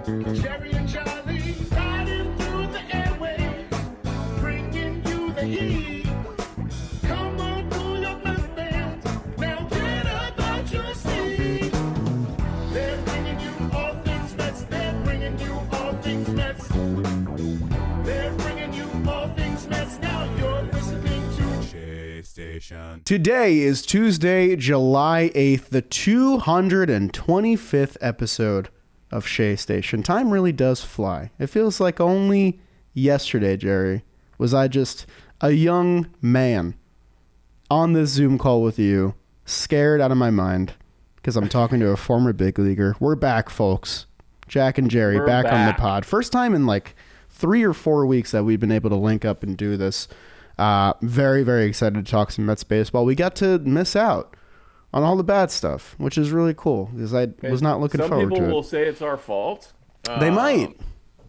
Jerry and Charlie riding through the airwaves, bringing you the heat. Come on, pull your Mets fans, now get up out your seat. They're bringing you all things Mets, they're bringing you all things Mets. They're bringing you all things Mets, now you're listening to Shea Station. Today is Tuesday, July 8th, the 225th episode of Shea Station. Time really does fly. It feels like only yesterday, Jerry, was I just a young man on this Zoom call with you, scared out of my mind because I'm talking to a former big leaguer. We're back, folks. Jack and Jerry back on the pod. First time in like 3 or 4 weeks that we've been able to link up and do this. Very, very excited to talk some Mets baseball. We got to miss out on all the bad stuff, which is really cool because I was not looking forward to it. Some people will say it's our fault. They might.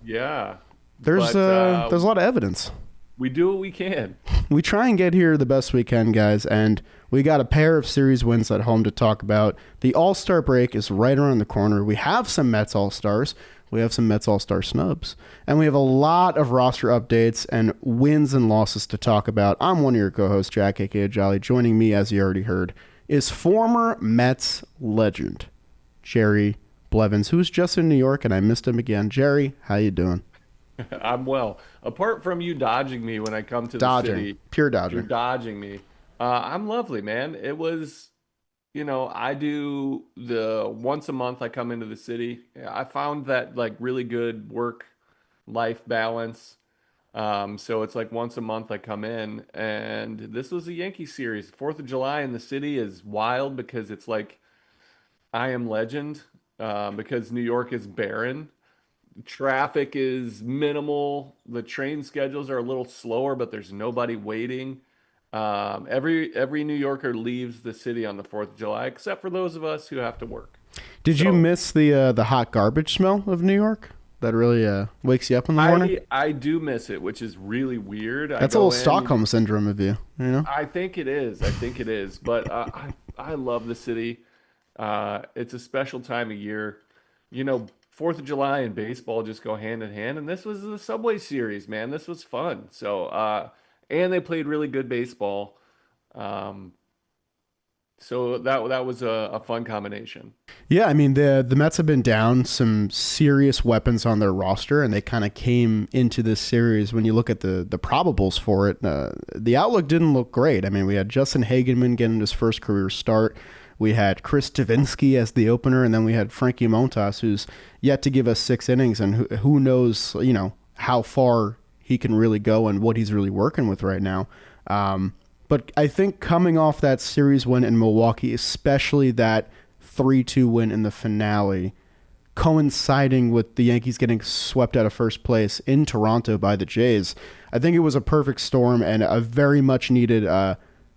Yeah. There's a lot of evidence. We do what we can. We try and get here the best we can, guys, and we got a pair of series wins at home to talk about. The All-Star break is right around the corner. We have some Mets All-Stars. We have some Mets All-Star snubs. And we have a lot of roster updates and wins and losses to talk about. I'm one of your co-hosts, Jack, a.k.a. Jolly. Joining me, as you already heard, is former Mets legend, Jerry Blevins, who's just in New York, and I missed him again. Jerry, how you doing? I'm well. Apart from you dodging me when I come to the city. Pure dodging. You're dodging me. I'm lovely, man. It was, I do the once a month I come into the city. I found that like really good work-life balance. So it's like once a month I come in, and this was a Yankee series. 4th of July in the city is wild because it's like I am legend, because New York is barren. Traffic is minimal. The train schedules are a little slower, but there's nobody waiting. Every New Yorker leaves the city on the 4th of July, except for those of us who have to work. Did you miss the hot garbage smell of New York? That really wakes you up in the morning? I do miss it, which is really weird. That's a little Stockholm syndrome of you, I think it is. But I love the city. It's a special time of year. 4th of July and baseball just go hand in hand. And this was the Subway Series, man. This was fun. So, and they played really good baseball. So that was a fun combination. Yeah, I mean, the Mets have been down some serious weapons on their roster, and they kind of came into this series. When you look at the probables for it, the outlook didn't look great. I mean, we had Justin Hageman getting his first career start. We had Chris Stavinsky as the opener, and then we had Frankie Montas, who's yet to give us 6 innings, and who knows, how far he can really go and what he's really working with right now. But I think coming off that series win in Milwaukee, especially that 3-2 win in the finale, coinciding with the Yankees getting swept out of first place in Toronto by the Jays, I think it was a perfect storm and a very much needed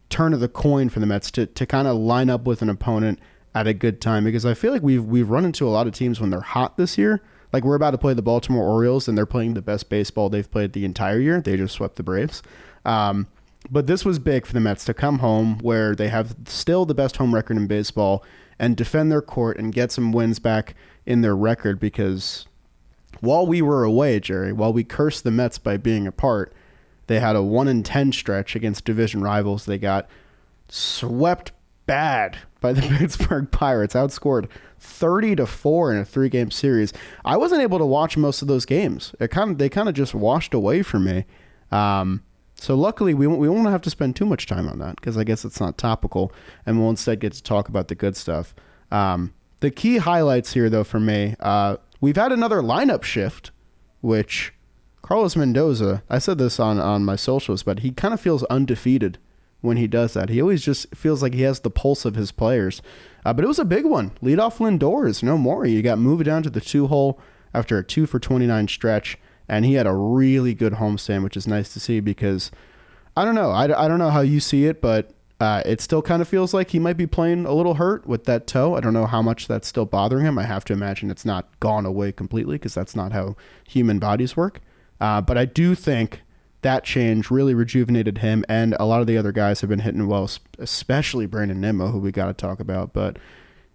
turn of the coin for the Mets to kind of line up with an opponent at a good time, because I feel like we've run into a lot of teams when they're hot this year. Like, we're about to play the Baltimore Orioles, and they're playing the best baseball they've played the entire year. They just swept the Braves. But this was big for the Mets to come home where they have still the best home record in baseball and defend their court and get some wins back in their record, because while we were away, Jerry, while we cursed the Mets by being apart, they had a 1-10 stretch against division rivals. They got swept bad by the Pittsburgh Pirates, outscored 30-4 in a 3-game series. I wasn't able to watch most of those games. They kind of just washed away from me. So luckily, we won't have to spend too much time on that, because I guess it's not topical, and we'll instead get to talk about the good stuff. The key highlights here, though, for me, we've had another lineup shift, which Carlos Mendoza, I said this on my socials, but he kind of feels undefeated when he does that. He always just feels like he has the pulse of his players. But it was a big one. Leadoff Lindor is no more. You got moved down to the 2-hole after a 2-for-29 stretch, and he had a really good homestand, which is nice to see, because I don't know. I don't know how you see it, but it still kind of feels like he might be playing a little hurt with that toe. I don't know how much that's still bothering him. I have to imagine it's not gone away completely, because that's not how human bodies work. But I do think that change really rejuvenated him, and a lot of the other guys have been hitting well, especially Brandon Nimmo, who we got to talk about. But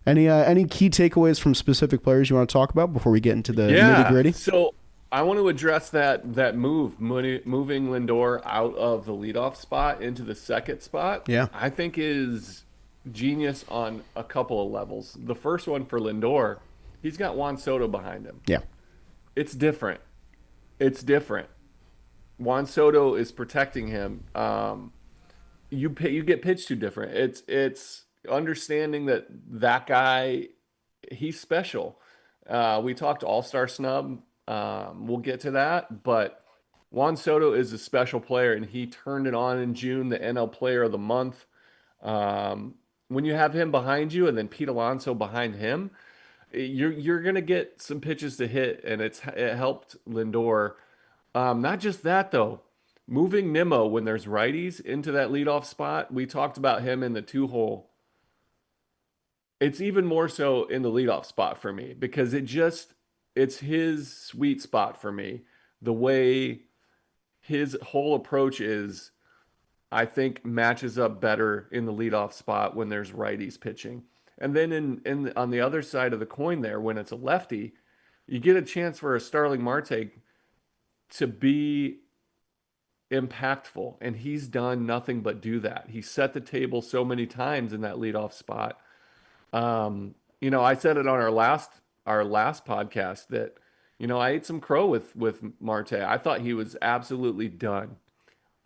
Any key takeaways from specific players you want to talk about before we get into the nitty Yeah. gritty? So I want to address that moving Lindor out of the leadoff spot into the second spot. Yeah. I think is genius on a couple of levels. The first one for Lindor, he's got Juan Soto behind him. Yeah. It's different. It's different. Juan Soto is protecting him. You get pitched to different. It's understanding that guy, he's special. We talked All-Star snub. We'll get to that, but Juan Soto is a special player, and he turned it on in June, the NL Player of the Month. When you have him behind you, and then Pete Alonso behind him, you're gonna get some pitches to hit, and it helped Lindor. Not just that though, moving Nimmo when there's righties into that leadoff spot. We talked about him in the two hole. It's even more so in the leadoff spot for me because it's his sweet spot for me. The way his whole approach is, I think matches up better in the leadoff spot when there's righties pitching. And then on the other side of the coin there, when it's a lefty, you get a chance for a Starling Marte to be impactful, and he's done nothing but do that. He set the table so many times in that leadoff spot. I said it on our last podcast that, I ate some crow with Marte. I thought he was absolutely done.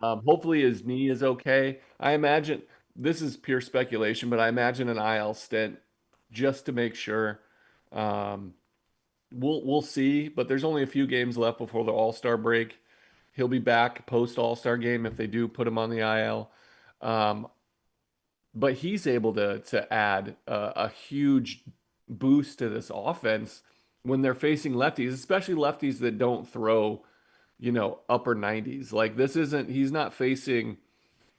Hopefully his knee is okay. I imagine this is pure speculation, but I imagine an IL stint just to make sure. We'll see, but there's only a few games left before the All-Star break. He'll be back post All-Star game if they do put him on the IL. But he's able to add a huge boost to this offense when they're facing lefties, especially lefties that don't throw, upper 90s. Like he's not facing,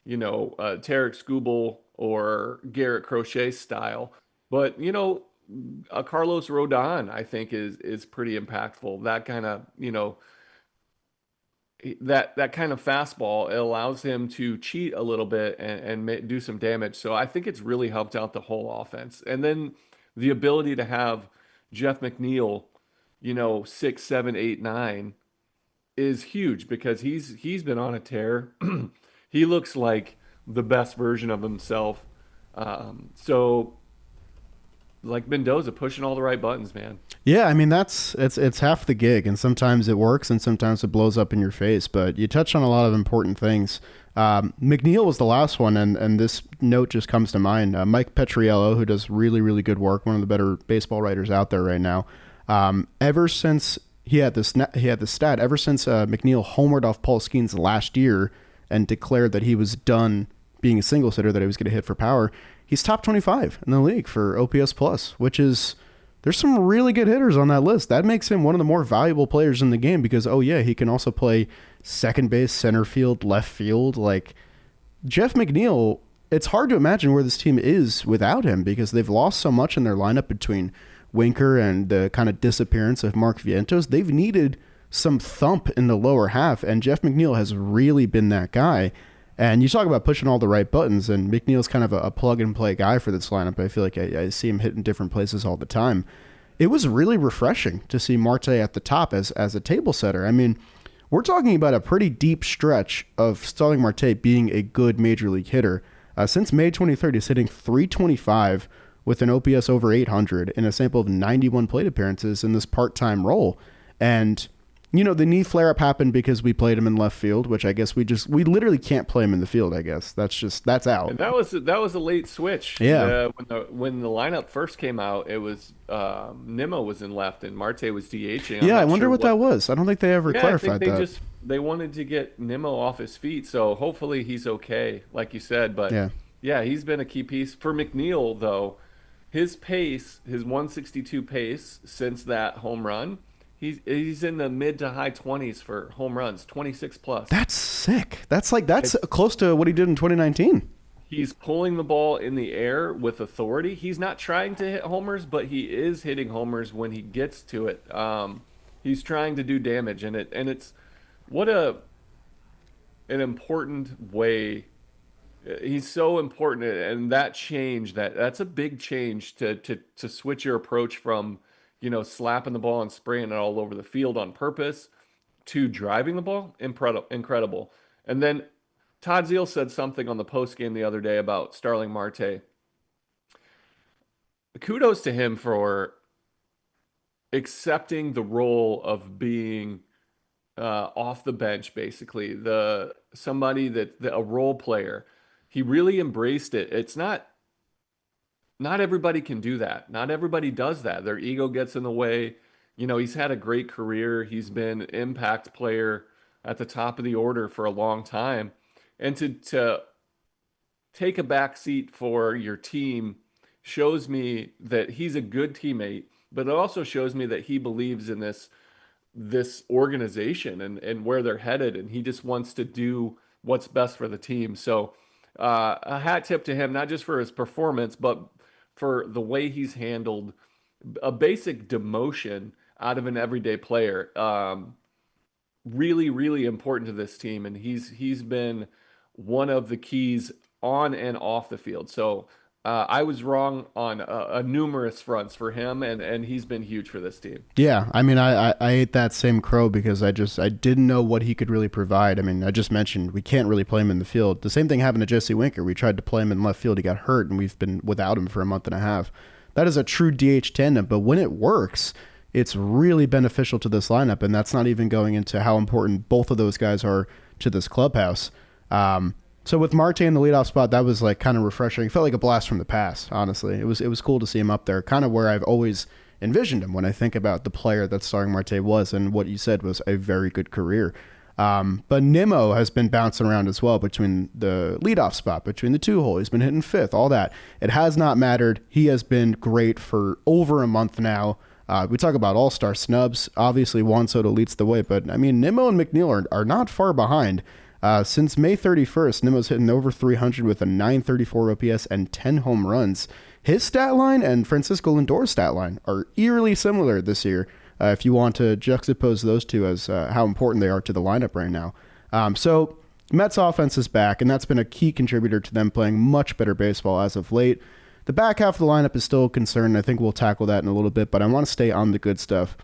Tarek Skubal or Garrett Crochet style, but a Carlos Rodon, I think is pretty impactful. That kind of, that kind of fastball, it allows him to cheat a little bit and do some damage. So I think it's really helped out the whole offense. And then the ability to have Jeff McNeil, 6, 7, 8, 9 is huge because he's been on a tear. He looks like the best version of himself. So like Mendoza pushing all the right buttons, man. Yeah, I mean it's half the gig, and sometimes it works, and sometimes it blows up in your face. But you touched on a lot of important things. McNeil was the last one, and this note just comes to mind. Mike Petriello, who does really, really good work, one of the better baseball writers out there right now. Ever since he had this stat, ever since McNeil homered off Paul Skeens last year and declared that he was done being a single hitter, that he was going to hit for power, he's top 25 in the league for OPS plus, which is, there's some really good hitters on that list. That makes him one of the more valuable players in the game because, he can also play second base, center field, left field. Like Jeff McNeil, it's hard to imagine where this team is without him because they've lost so much in their lineup between Winker and the kind of disappearance of Mark Vientos. They've needed some thump in the lower half, and Jeff McNeil has really been that guy. And you talk about pushing all the right buttons, and McNeil's kind of a plug-and-play guy for this lineup. I feel like I see him hitting different places all the time. It was really refreshing to see Marte at the top as a table setter. I mean, we're talking about a pretty deep stretch of Starling Marte being a good major league hitter. Since May 23rd, he's hitting .325 with an OPS over 800 in a sample of 91 plate appearances in this part-time role. And the knee flare-up happened because we played him in left field, which I guess we literally can't play him in the field, I guess. That's out. And that was a late switch. Yeah. When the lineup first came out, it was Nimmo was in left and Marte was DHing. Yeah, I wonder what that was. I don't think they ever clarified I think that. they wanted to get Nimmo off his feet, so hopefully he's okay, like you said. But yeah, he's been a key piece. For McNeil, though, his pace, his 162 pace since that home run, He's in the mid to high 20s for home runs, 26 plus. That's sick. That's close to what he did in 2019. He's pulling the ball in the air with authority. He's not trying to hit homers, but he is hitting homers when he gets to it. He's trying to do damage, and it's what an important way He's so important, and that change that's a big change to switch your approach from, slapping the ball and spraying it all over the field on purpose to driving the ball. Incredible. And then Todd Zeal said something on the post game the other day about Starling Marte. Kudos to him for accepting the role of being off the bench, basically the somebody a role player. He really embraced it. It's not everybody can do that. Not everybody does that. Their ego gets in the way. He's had a great career. He's been an impact player at the top of the order for a long time. And to take a back seat for your team shows me that he's a good teammate, but it also shows me that he believes in this organization and where they're headed, and he just wants to do what's best for the team. So a hat tip to him, not just for his performance, but for the way he's handled a basic demotion out of an everyday player. Really, really important to this team, and he's been one of the keys on and off the field. So I was wrong on a numerous fronts for him, and he's been huge for this team. Yeah, I mean, I ate that same crow because I didn't know what he could really provide. I mean, I just mentioned we can't really play him in the field. The same thing happened to Jesse Winker. We tried to play him in left field. He got hurt, and we've been without him for a month and a half. That is a true DH tandem, but when it works, it's really beneficial to this lineup, and that's not even going into how important both of those guys are to this clubhouse. So with Marte in the leadoff spot, that was like kind of refreshing. It felt like a blast from the past, honestly. It was cool to see him up there, kind of where I've always envisioned him when I think about the player that Starling Marte was, and what you said was a very good career. But Nimmo has been bouncing around as well between the leadoff spot, between the two hole. He's been hitting fifth, all that. It has not mattered. He has been great for over a month now. We talk about all-star snubs. Obviously, Juan Soto leads the way, but I mean, Nimmo and McNeil are not far behind. Since May 31st, Nimmo's hitting over 300 with a 934 OPS and 10 home runs. His stat line and Francisco Lindor's stat line are eerily similar this year, if you want to juxtapose those two as how important they are to the lineup right now. So Mets offense is back, and that's been a key contributor to them playing much better baseball as of late. The back half of the lineup is still a concern. I think we'll tackle that in a little bit, but I want to stay on the good stuff.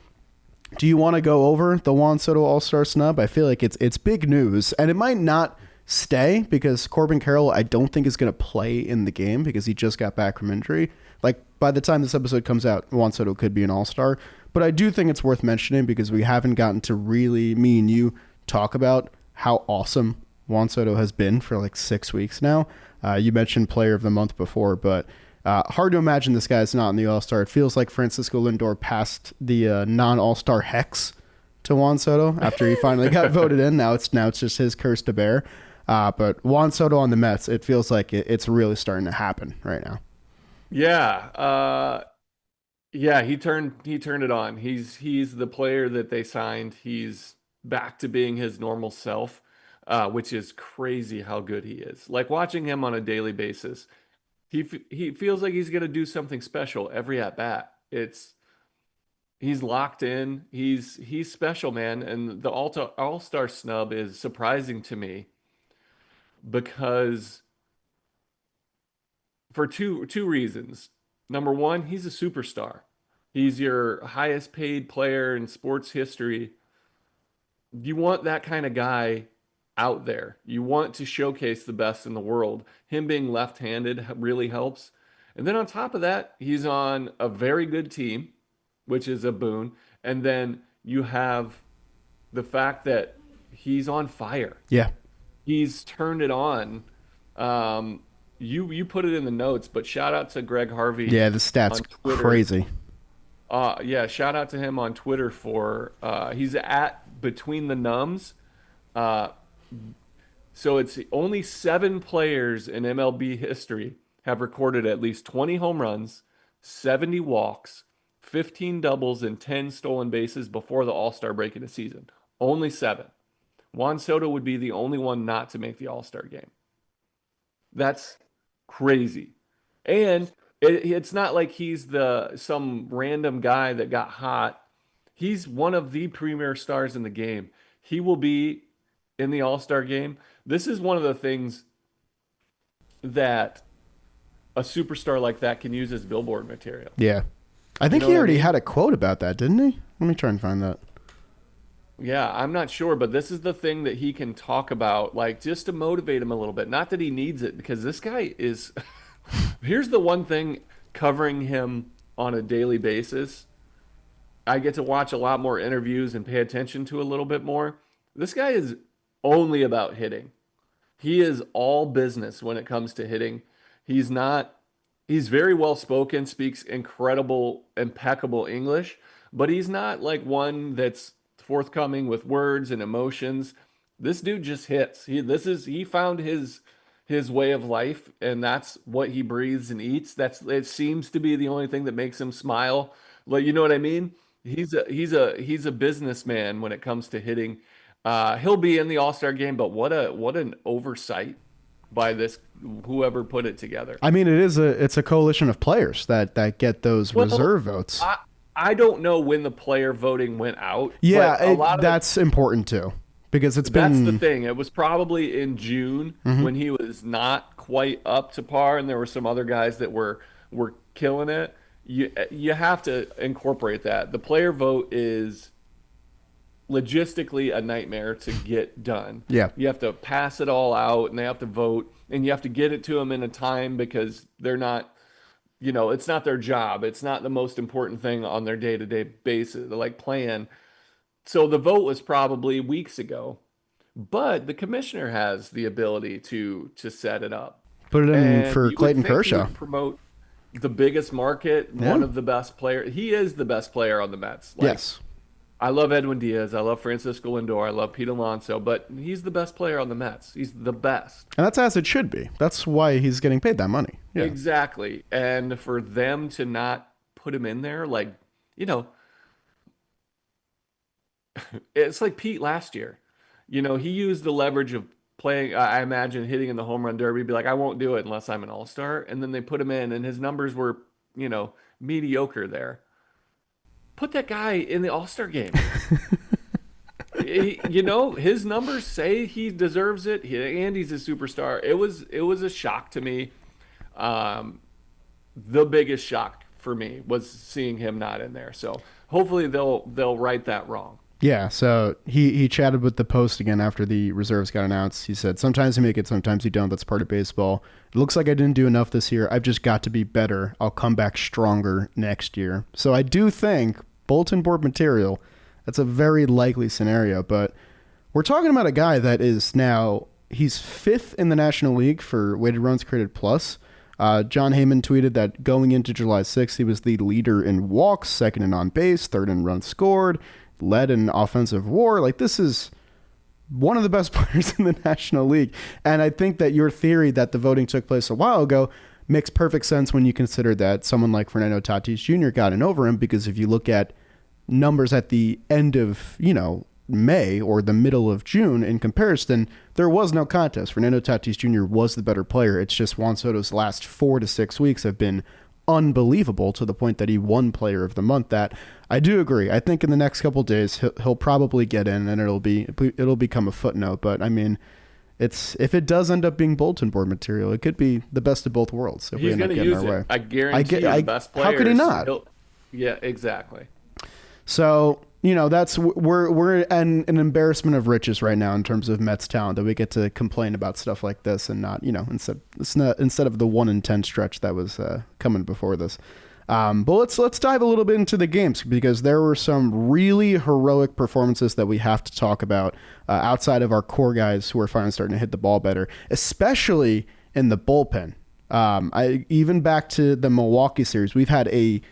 Do you want to go over the Juan Soto All-Star snub? I feel like it's big news, and it might not stay because Corbin Carroll I don't think is going to play in the game because he just got back from injury. Like, by the time this episode comes out, Juan Soto could be an All-Star, but I do think it's worth mentioning because we haven't gotten to really, me and you, talk about how awesome Juan Soto has been for like 6 weeks now. You mentioned Player of the Month before, but hard to imagine this guy's not in the All-Star. It feels like Francisco Lindor passed the non-All-Star hex to Juan Soto after he finally got voted in. Now it's just his curse to bear. But Juan Soto on the Mets, it feels like it's really starting to happen right now. Yeah, yeah, he turned it on. He's the player that they signed. He's back to being his normal self, which is crazy how good he is. Like watching him on a daily basis. He feels like he's gonna do something special every at bat. He's locked in. He's special, man. And the All-Star snub is surprising to me because for two reasons. Number one, he's a superstar. He's your highest paid player in sports history. You want that kind of guy out there. You want to showcase the best in the world. Him being left-handed really helps. And then on top of that, he's on a very good team, which is a boon. And then you have the fact that he's on fire. Yeah. He's turned it on. You put it in the notes, but shout out to Greg Harvey Yeah, the stats on Twitter. crazy. Yeah, shout out to him on Twitter for he's at Between the Numbs. Uh, so it's only 7 players in MLB history have recorded at least 20 home runs, 70 walks, 15 doubles, and 10 stolen bases before the All-Star break in a season. Only 7. Juan Soto would be the only one not to make the All-Star game. That's crazy. And it's not like he's some random guy that got hot. He's one of the premier stars in the game. He will be in the All-Star game. This is one of the things that a superstar like that can use as billboard material. Yeah. I You think know he what I already mean? had a quote about that, didn't he? Let me try and find that. Yeah, I'm not sure, but this is the thing that he can talk about, like just to motivate him a little bit. Not that he needs it, because this guy is. Here's the one thing covering him on a daily basis. I get to watch a lot more interviews and pay attention to a little bit more. This guy is only about hitting. He is all business when it comes to hitting. He's not, he's very well spoken, speaks incredible, impeccable English, but he's not like one that's forthcoming with words and emotions. This dude just hits. He found his way of life, and that's what he breathes and eats. It seems to be the only thing that makes him smile. Like, you know what I mean? He's a businessman when it comes to hitting. He'll be in the All-Star game, but what an oversight by this whoever put it together. I mean, it's a coalition of players that get those Well, reserve votes. I don't know when the player voting went out, Yeah, but a lot of that's important too, because it's that's the been thing. It was probably in June when he was not quite up to par, and there were some other guys that were killing it. You have to incorporate that. The player vote is logistically a nightmare to get done. yeah. You have to pass it all out and they have to vote and you have to get it to them in a time because they're not, it's not their job. It's not the most important thing on their day-to-day basis, like plan. So the vote was probably weeks ago, but the commissioner has the ability to set it up. Put it in And for you would Clayton think he Kershaw. would promote the biggest market, Yeah. one of the best players. He is the best player on the Mets. Like, Yes. I love Edwin Diaz. I love Francisco Lindor. I love Pete Alonso, but he's the best player on the Mets. He's the best. And that's as it should be. That's why he's getting paid that money. Yeah. Exactly. And for them to not put him in there, like, you know, it's like Pete last year. He used the leverage of playing, I imagine hitting in the home run derby, be like, I won't do it unless I'm an all-star. And then they put him in, and his numbers were, mediocre there. Put that guy in the all-star game. His numbers say he deserves it, and he's a superstar. It was a shock to me. Um, the biggest shock for me was seeing him not in there. So hopefully they'll right that wrong. Yeah, so he chatted with the Post again after the reserves got announced. He said, sometimes you make it, sometimes you don't. That's part of baseball. It looks like I didn't do enough this year. I've just got to be better. I'll come back stronger next year. So I do think bulletin board material, that's a very likely scenario. But we're talking about a guy that is now, he's fifth in the National League for weighted runs created plus. John Heyman tweeted that going into July 6th, he was the leader in walks, second in on base, third in runs scored, led in offensive WAR. Like, this is one of the best players in the National League. And I think that your theory that the voting took place a while ago makes perfect sense when you consider that someone like Fernando Tatis Jr. got in over him, because if you look at numbers at the end of, May or the middle of June in comparison, there was no contest. Fernando Tatis Jr. was the better player. It's just Juan Soto's last 4 to 6 weeks have been unbelievable to the point that he won Player of the Month. That I do agree. I think in the next couple of days he'll probably get in, and it'll become a footnote. But I mean, if it does end up being bulletin board material, it could be the best of both worlds if we He's end up going to getting use our way. it. I guarantee you the best players. How could he not? Yeah, exactly. So, that's we're an embarrassment of riches right now in terms of Mets talent, that we get to complain about stuff like this and not, instead of the 1 in 10 stretch that was coming before this. But let's dive a little bit into the games, because there were some really heroic performances that we have to talk about outside of our core guys who are finally starting to hit the ball better, especially in the bullpen. Even back to the Milwaukee series, we've had a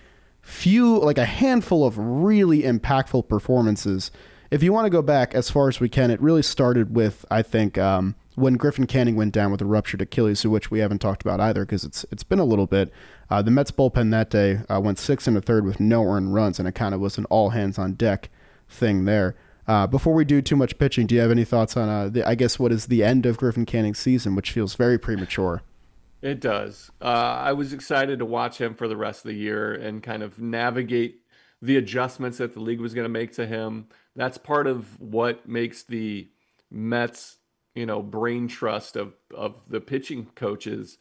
handful of really impactful performances. If you want to go back as far as we can, it really started with, I think, when Griffin Canning went down with a ruptured Achilles, which we haven't talked about either because it's been a little bit. The Mets bullpen that day went 6 1/3 with no earned runs, and it kind of was an all hands on deck thing there. Before we do too much pitching, do you have any thoughts on, what is the end of Griffin Canning's season, which feels very premature? It does. I was excited to watch him for the rest of the year and kind of navigate the adjustments that the league was going to make to him. That's part of what makes the Mets brain trust of the pitching coaches,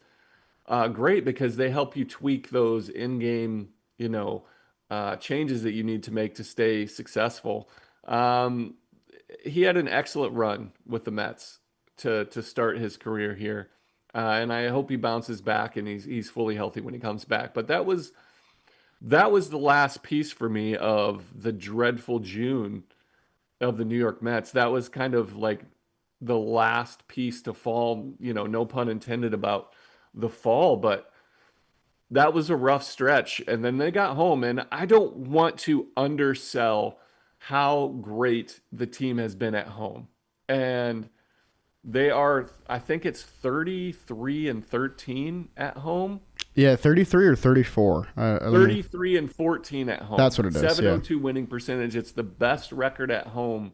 great, because they help you tweak those in-game, changes that you need to make to stay successful. Um, he had an excellent run with the Mets to start his career here. And I hope he bounces back and he's fully healthy when he comes back. But that was the last piece for me of the dreadful June of the New York Mets. That was kind of like the last piece to fall, no pun intended about the fall, but that was a rough stretch. And then they got home, and I don't want to undersell how great the team has been at home. And they are, I think it's 33-13 at home. Yeah, 33 or 34. 33-14 at home. That's what it is, yeah. 702 winning percentage. It's the best record at home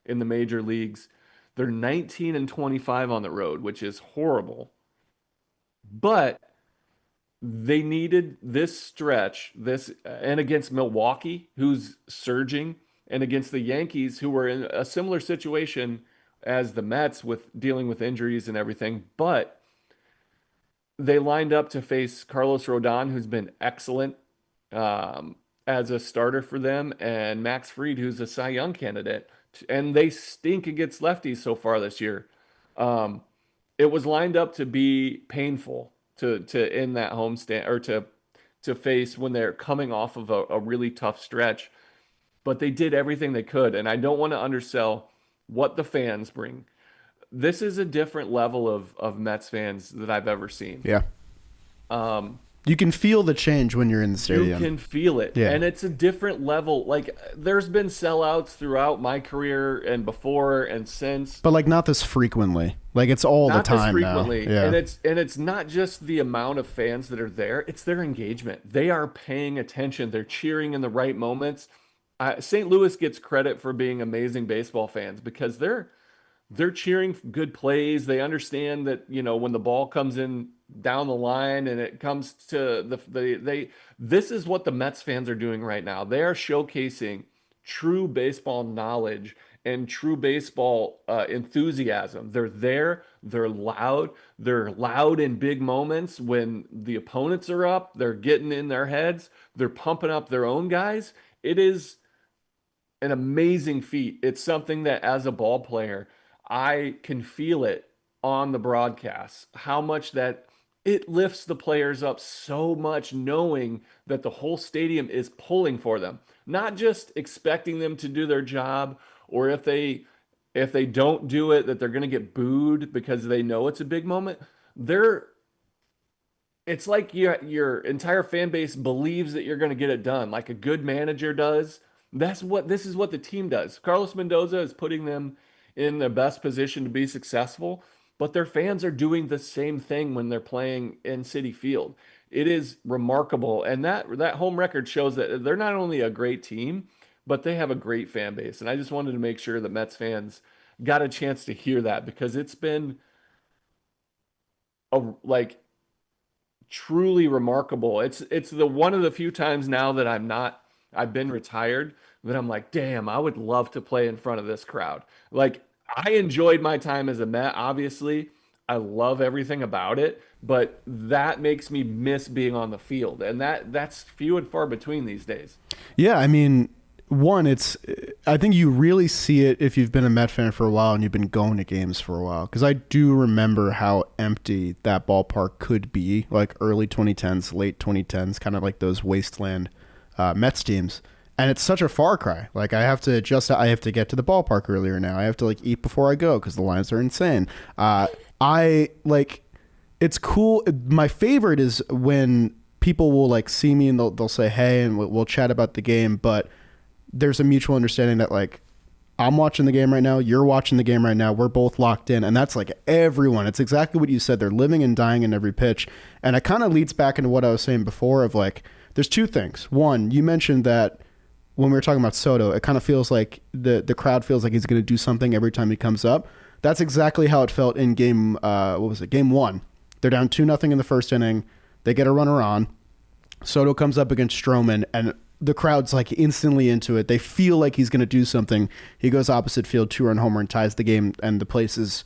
in the major leagues. They're 19-25 on the road, which is horrible. But they needed this stretch, and against Milwaukee, who's surging, and against the Yankees, who were in a similar situation as the Mets with dealing with injuries and everything. But they lined up to face Carlos Rodon, who's been excellent as a starter for them, and Max Fried, who's a Cy Young candidate. And they stink against lefties so far this year. It was lined up to be painful to end that homestand, or to face when they're coming off of a really tough stretch. But they did everything they could, and I don't want to undersell what the fans bring. This is a different level of Mets fans that I've ever seen. Yeah. You can feel the change when you're in the stadium. You can feel it. Yeah. And it's a different level. Like, there's been sellouts throughout my career and before and since. But like not this frequently. Like it's all Not the time this frequently. now. Yeah. And it's not just the amount of fans that are there, it's their engagement. They are paying attention. They're cheering in the right moments. St. Louis gets credit for being amazing baseball fans because they're cheering good plays. They understand that, when the ball comes in down the line and it comes to this is what the Mets fans are doing right now. They are showcasing true baseball knowledge and true baseball enthusiasm. They're there. They're loud. They're loud in big moments when the opponents are up. They're getting in their heads. They're pumping up their own guys. It is an amazing feat. It's something that as a ball player, I can feel it on the broadcast, how much that it lifts the players up so much, knowing that the whole stadium is pulling for them, not just expecting them to do their job, or if they don't do it, that they're going to get booed because they know it's a big moment. It's like your entire fan base believes that you're going to get it done, like a good manager does. This is what the team does. Carlos Mendoza is putting them in the best position to be successful, but their fans are doing the same thing when they're playing in Citi Field. It is remarkable, and that home record shows that they're not only a great team, but they have a great fan base. And I just wanted to make sure that Mets fans got a chance to hear that, because it's been truly remarkable. It's the one of the few times now that I've been retired, that I'm like, damn, I would love to play in front of this crowd. Like, I enjoyed my time as a Met, obviously. I love everything about it, but that makes me miss being on the field. And that's few and far between these days. Yeah, I mean, I think you really see it if you've been a Met fan for a while and you've been going to games for a while. Because I do remember how empty that ballpark could be, like early 2010s, late 2010s, kind of like those wasteland Mets teams. And it's such a far cry. Like, I have to get to the ballpark earlier now. I have to eat before I go because the lines are insane. It's cool. My favorite is when people will see me and they'll say, hey, and we'll chat about the game. But there's a mutual understanding that I'm watching the game right now. You're watching the game right now. We're both locked in. And that's everyone. It's exactly what you said. They're living and dying in every pitch. And it kind of leads back into what I was saying before of there's two things. One, you mentioned that when we were talking about Soto, it kind of feels like the crowd feels like he's going to do something every time he comes up. That's exactly how it felt in game one. They're down 2-0 in the first inning. They get a runner on. Soto comes up against Stroman, and the crowd's instantly into it. They feel like he's going to do something. He goes opposite field, 2-run homer, and ties the game, and the place is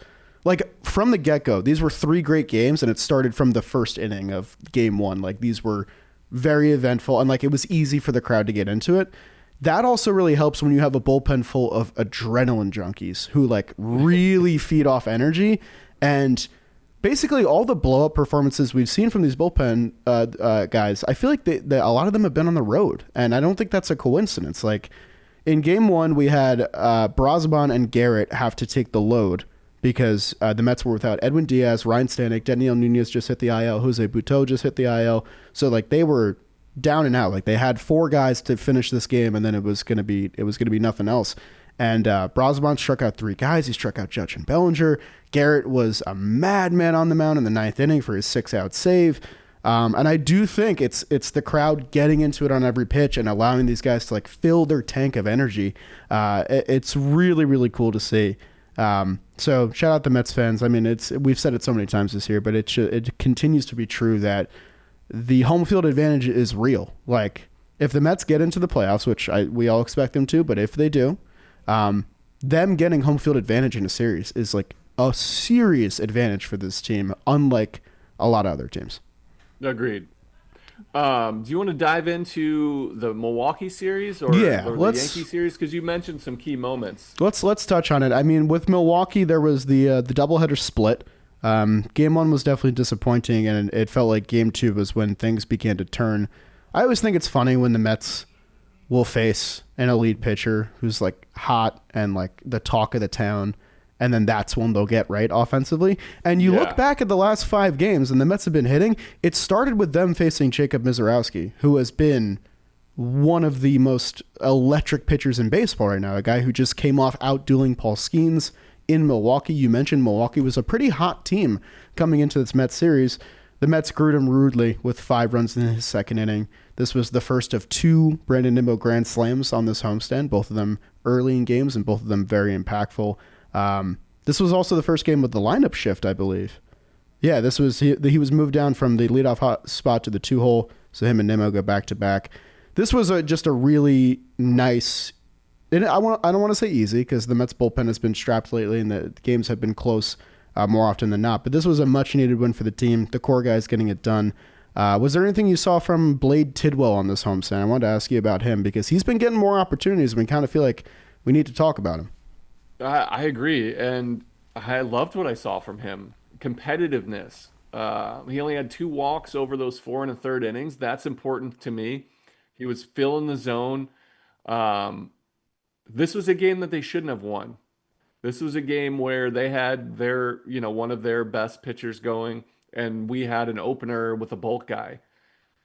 like from the get-go, these were 3 great games, and it started from the first inning of game 1. Like these were very eventful, and like it was easy for the crowd to get into it. That also really helps when you have a bullpen full of adrenaline junkies who like really feed off energy. And basically all the blow-up performances we've seen from these bullpen guys, I feel like a lot of them have been on the road, and I don't think that's a coincidence. Like in game 1, we had Brosban and Garrett have to take the load because the Mets were without Edwin Diaz, Ryne Stanek, Daniel Nunez just hit the IL, Jose Butto just hit the IL. So like they were down and out. Like they had 4 guys to finish this game, and then it was gonna be nothing else. And Brosban struck out 3 guys. He struck out Judge and Bellinger. Garrett was a madman on the mound in the 9th inning for his 6-out save. And I do think it's the crowd getting into it on every pitch and allowing these guys to like fill their tank of energy. It's really, really cool to see. So shout out to Mets fans. I mean, we've said it so many times this year, but it continues to be true that the home field advantage is real. Like if the Mets get into the playoffs, which we all expect them to, but if they do, them getting home field advantage in a series is like a serious advantage for this team, unlike a lot of other teams. Agreed. Do you want to dive into the Milwaukee series or the Yankee series? Because you mentioned some key moments. Let's touch on it. I mean, with Milwaukee, there was the doubleheader split. Game 1 was definitely disappointing, and it felt like game 2 was when things began to turn. I always think it's funny when the Mets will face an elite pitcher who's like hot and like the talk of the town, and then that's when they'll get right offensively. And you look back at the last 5 games, and the Mets have been hitting. It started with them facing Jacob Misiorowski, who has been one of the most electric pitchers in baseball right now, a guy who just came off outdueling Paul Skeens in Milwaukee. You mentioned Milwaukee was a pretty hot team coming into this Mets series. The Mets screwed him rudely with 5 runs in his 2nd inning. This was the first of 2 Brandon Nimmo grand slams on this homestand, both of them early in games and both of them very impactful. This was also the first game with the lineup shift, I believe. Yeah, this was he was moved down from the leadoff spot to the 2-hole, so him and Nimmo go back to back. This was just a really nice. And I don't want to say easy because the Mets bullpen has been strapped lately and the games have been close more often than not. But this was a much needed win for the team. The core guys getting it done. Was there anything you saw from Blade Tidwell on this homestand? I wanted to ask you about him because he's been getting more opportunities, and we kind of feel like we need to talk about him. I agree, and I loved what I saw from him. Competitiveness. He only had 2 walks over those 4 1/3 innings. That's important to me. He was filling the zone. This was a game that they shouldn't have won. This was a game where they had their, one of their best pitchers going, and we had an opener with a bulk guy.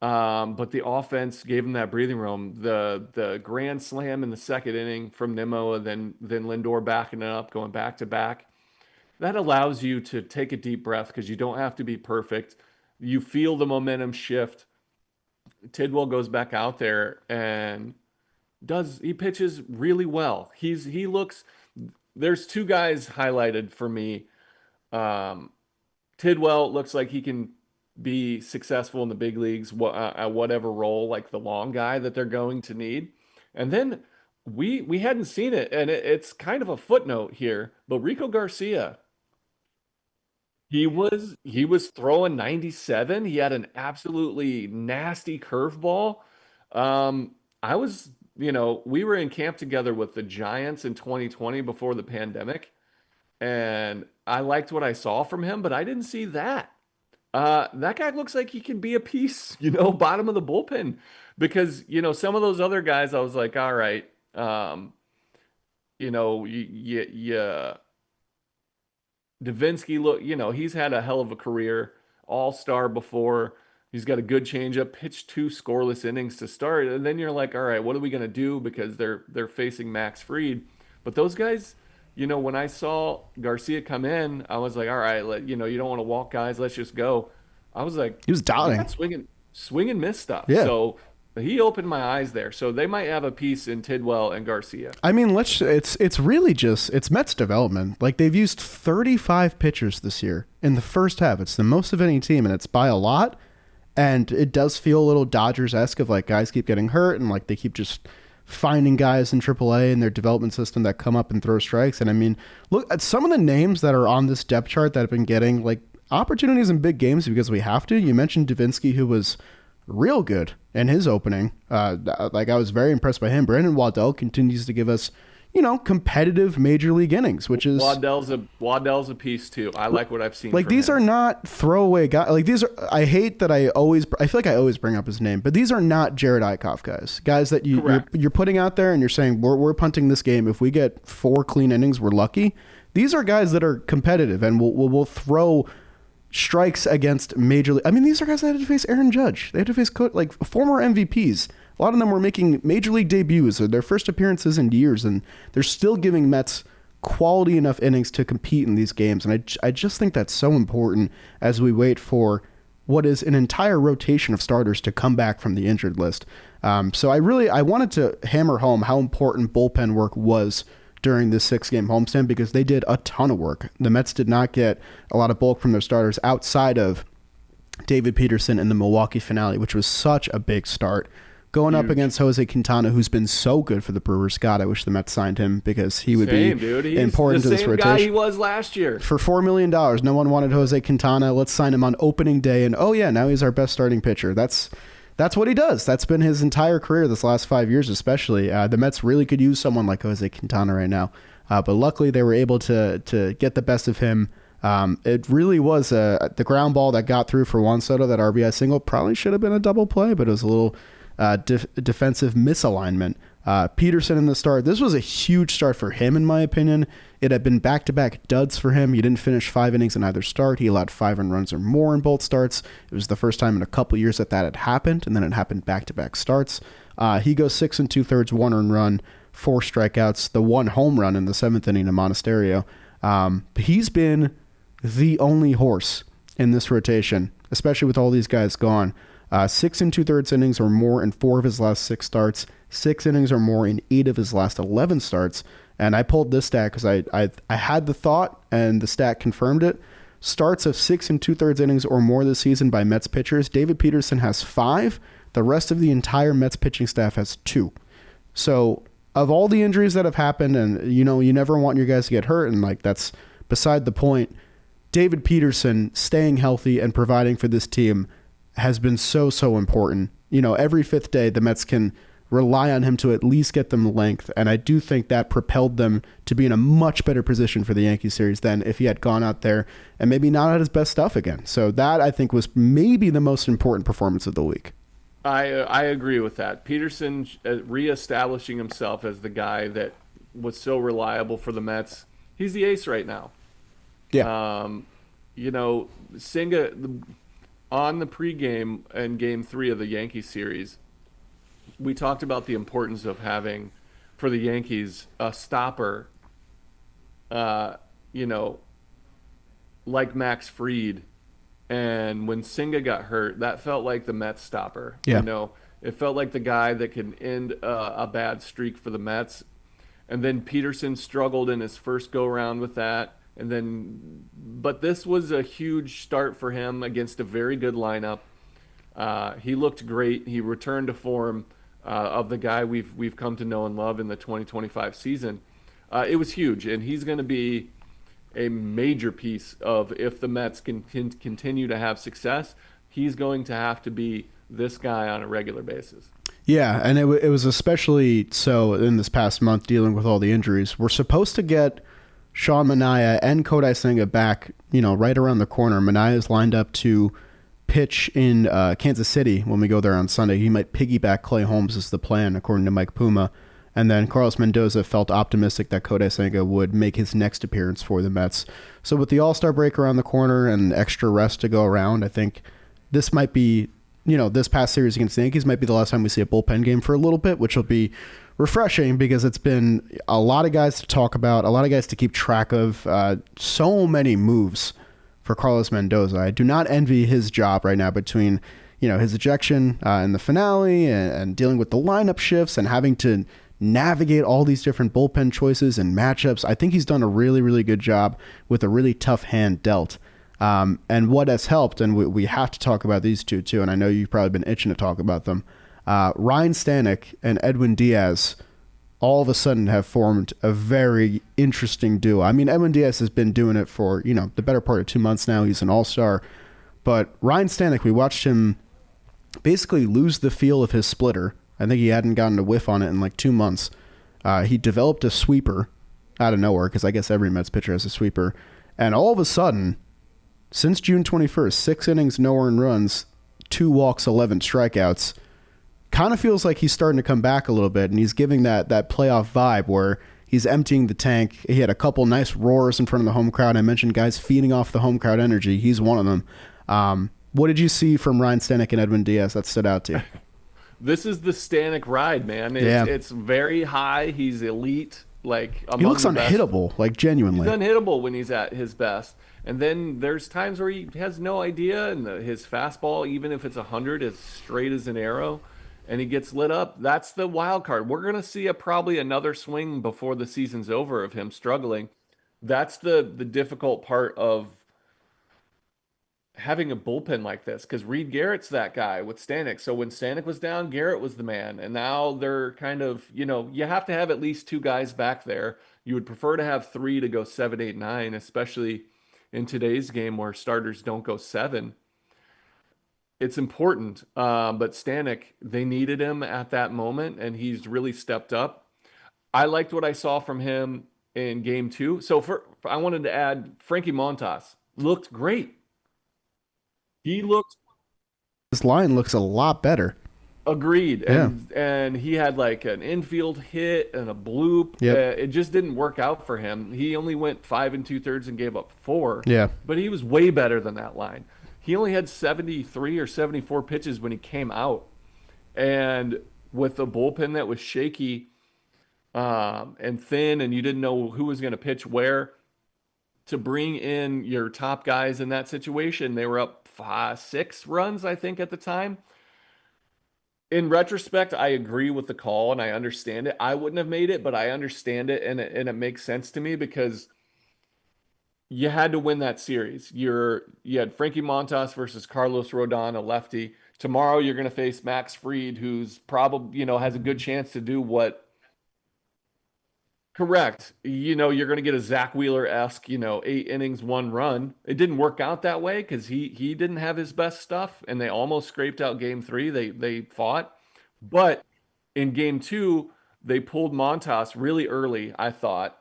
But the offense gave him that breathing room. The grand slam in the 2nd inning from Nimmo, and then Lindor backing it up, going back to back. That allows you to take a deep breath because you don't have to be perfect. You feel the momentum shift. Tidwell goes back out there and he pitches really well. He looks. There's 2 guys highlighted for me. Tidwell looks like he can be successful in the big leagues at whatever role, like the long guy that they're going to need. And then we hadn't seen it, and it's kind of a footnote here, but Rico Garcia, he was throwing 97. He had an absolutely nasty curveball. I was, we were in camp together with the Giants in 2020 before the pandemic, and I liked what I saw from him, but I didn't see that. That guy looks like he can be a piece, bottom of the bullpen, because, some of those other guys, I was like, all right, Davinsky, look, he's had a hell of a career, all-star before. He's got a good changeup, pitched 2 scoreless innings to start, and then you're like, all right, what are we going to do because they're facing Max Fried? But those guys, when I saw Garcia come in, I was like, all right, you don't want to walk guys, let's just go. I was like, he was doubting, swing and miss stuff. Yeah. So he opened my eyes there. So they might have a piece in Tidwell and Garcia. I mean, it's really it's Mets development. Like they've used 35 pitchers this year in the first half. It's the most of any team, and it's by a lot. And it does feel a little Dodgers-esque of like guys keep getting hurt and like they keep just finding guys in AAA and their development system that come up and throw strikes. And I mean, look at some of the names that are on this depth chart that have been getting like opportunities in big games because we have to. You mentioned Davinsky, who was real good in his opening. Like I was very impressed by him. Brandon Waddell continues to give us, competitive major league innings, which is Waddell's a piece too. I like what I've seen. Like from these him. are not throwaway guys. Like these are. I hate that I feel like I always bring up his name, but these are not Jared Eichhoff guys that you're putting out there and you're saying we're punting this game. If we get 4 clean innings, we're lucky. These are guys that are competitive and will throw strikes against major league. I mean, these are guys that had to face Aaron Judge. They had to face like former MVPs. A lot of them were making major league debuts or their first appearances in years, and they're still giving Mets quality enough innings to compete in these games. And I just think that's so important as we wait for what is an entire rotation of starters to come back from the injured list. So I wanted to hammer home how important bullpen work was during this 6-game homestand because they did a ton of work. The Mets did not get a lot of bulk from their starters outside of David Peterson in the Milwaukee finale, which was such a big start. Going up against Jose Quintana, who's been so good for the Brewers. God, I wish the Mets signed him because he would be important to this rotation. The same guy he was last year. For $4 million, no one wanted Jose Quintana. Let's sign him on opening day, and now he's our best starting pitcher. That's what he does. That's been his entire career this last 5 years especially. The Mets really could use someone like Jose Quintana right now. But luckily, they were able to get the best of him. It really was the ground ball that got through for Juan Soto, that RBI single. Probably should have been a double play, but it was a little defensive misalignment. Peterson in the start. This was a huge start for him, in my opinion. It had been back-to-back duds for him. He didn't finish 5 innings in either start. He allowed 5 earned runs or more in both starts. It was the first time in a couple years that had happened, and then it happened back-to-back starts. He goes 6 2/3, 1 earned run, 4 strikeouts, the 1 home run in the 7th inning to Monasterio. He's been the only horse in this rotation, especially with all these guys gone. 6 2/3 innings or more in 4 of his last 6 starts, 6 innings or more in 8 of his last 11 starts. And I pulled this stat because I had the thought and the stat confirmed it. Starts of 6 2/3 innings or more this season by Mets pitchers. David Peterson has 5. The rest of the entire Mets pitching staff has 2. So of all the injuries that have happened, and you never want your guys to get hurt, and like that's beside the point, David Peterson staying healthy and providing for this team has been so important. Every 5th day, the Mets can rely on him to at least get them length, and I do think that propelled them to be in a much better position for the Yankees series than if he had gone out there and maybe not had his best stuff again. So that, I think, was maybe the most important performance of the week. I agree with that. Peterson reestablishing himself as the guy that was so reliable for the Mets. He's the ace right now. Yeah. Senga on the pregame and Game 3 of the Yankees series, we talked about the importance of having, for the Yankees, a stopper, like Max Fried. And when Senga got hurt, that felt like the Mets stopper. Yeah. It felt like the guy that could end a bad streak for the Mets. And then Peterson struggled in his first go-round with that. But this was a huge start for him against a very good lineup. He looked great. He returned to form of the guy we've come to know and love in the 2025 season. It was huge, and he's going to be a major piece of, if the Mets can continue to have success, he's going to have to be this guy on a regular basis. Yeah, and it was especially so in this past month dealing with all the injuries. We're supposed to get Sean Manaea and Kodai Senga back, right around the corner. Manaea is lined up to pitch in Kansas City when we go there on Sunday. He might piggyback Clay Holmes is the plan, according to Mike Puma. And then Carlos Mendoza felt optimistic that Kodai Senga would make his next appearance for the Mets. So with the All-Star break around the corner and extra rest to go around, I think this might be, this past series against the Yankees might be the last time we see a bullpen game for a little bit, which will be refreshing because it's been a lot of guys to talk about, a lot of guys to keep track of, so many moves for Carlos Mendoza. I do not envy his job right now between, his ejection in the finale and dealing with the lineup shifts and having to navigate all these different bullpen choices and matchups. I think he's done a really, really good job with a really tough hand dealt. And what has helped, and we have to talk about these two too, and I know you've probably been itching to talk about them. Ryne Stanek and Edwin Diaz all of a sudden have formed a very interesting duo. I mean, Edwin Diaz has been doing it for, the better part of 2 months now. He's an all-star. But Ryne Stanek, we watched him basically lose the feel of his splitter. I think he hadn't gotten a whiff on it in like 2 months. He developed a sweeper out of nowhere, because I guess every Mets pitcher has a sweeper. And all of a sudden, since June 21st, 6 innings, no earned runs, 2 walks, 11 strikeouts. Kind of feels like he's starting to come back a little bit, and he's giving that playoff vibe where he's emptying the tank. He had a couple nice roars in front of the home crowd. I mentioned guys feeding off the home crowd energy. He's one of them. What did you see from Ryne Stanek and Edwin Diaz that stood out to you? This is the Stanek ride, man. It's very high. He's elite. Like He looks among the best. unhittable, like genuinely. He's unhittable when he's at his best. And then there's times where he has no idea, and his fastball, even if it's 100, is straight as an arrow, and he gets lit up. That's the wild card. We're gonna see probably another swing before the season's over of him struggling. That's the difficult part of having a bullpen like this, because Reed Garrett's that guy with Stanek. So when Stanek was down, Garrett was the man. And now they're kind of, you have to have at least 2 guys back there. You would prefer to have 3 to go 7, 8, 9, especially in today's game where starters don't go 7. It's important. But Stanek, they needed him at that moment, and he's really stepped up. I liked what I saw from him in game 2. So I wanted to add Frankie Montas looked great. He looked This line looks a lot better. agreed, Yeah. and he had like an infield hit and a bloop. Yep. It just didn't work out for him. He only went 5 2/3 and gave up 4. Yeah. But he was way better than that line. He only had 73 or 74 pitches when he came out, and with a bullpen that was shaky and thin, and you didn't know who was going to pitch where. To bring in your top guys in that situation, they were up 6 runs, I think, at the time. In retrospect, I agree with the call and I understand it. I wouldn't have made it, but I understand it, and it makes sense to me because you had to win that series. You had Frankie Montas versus Carlos Rodon, a lefty. Tomorrow you're going to face Max Fried, who's probably, has a good chance to do what. Correct. You're going to get a Zach Wheeler-esque, 8 innings, 1 run. It didn't work out that way because he didn't have his best stuff, and they almost scraped out game 3. They fought. But in game 2, they pulled Montas really early, I thought,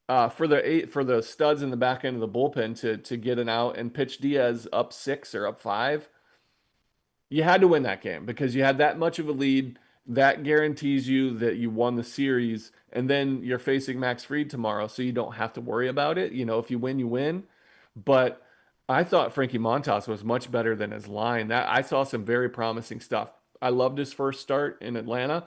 for the studs in the back end of the bullpen to get an out and pitch Diaz up 6 or up 5. You had to win that game because you had that much of a lead. That guarantees you that you won the series, and then you're facing Max Fried tomorrow, so you don't have to worry about it. If you win, you win. But I thought Frankie Montas was much better than his line. That I saw some very promising stuff. I loved his first start in Atlanta.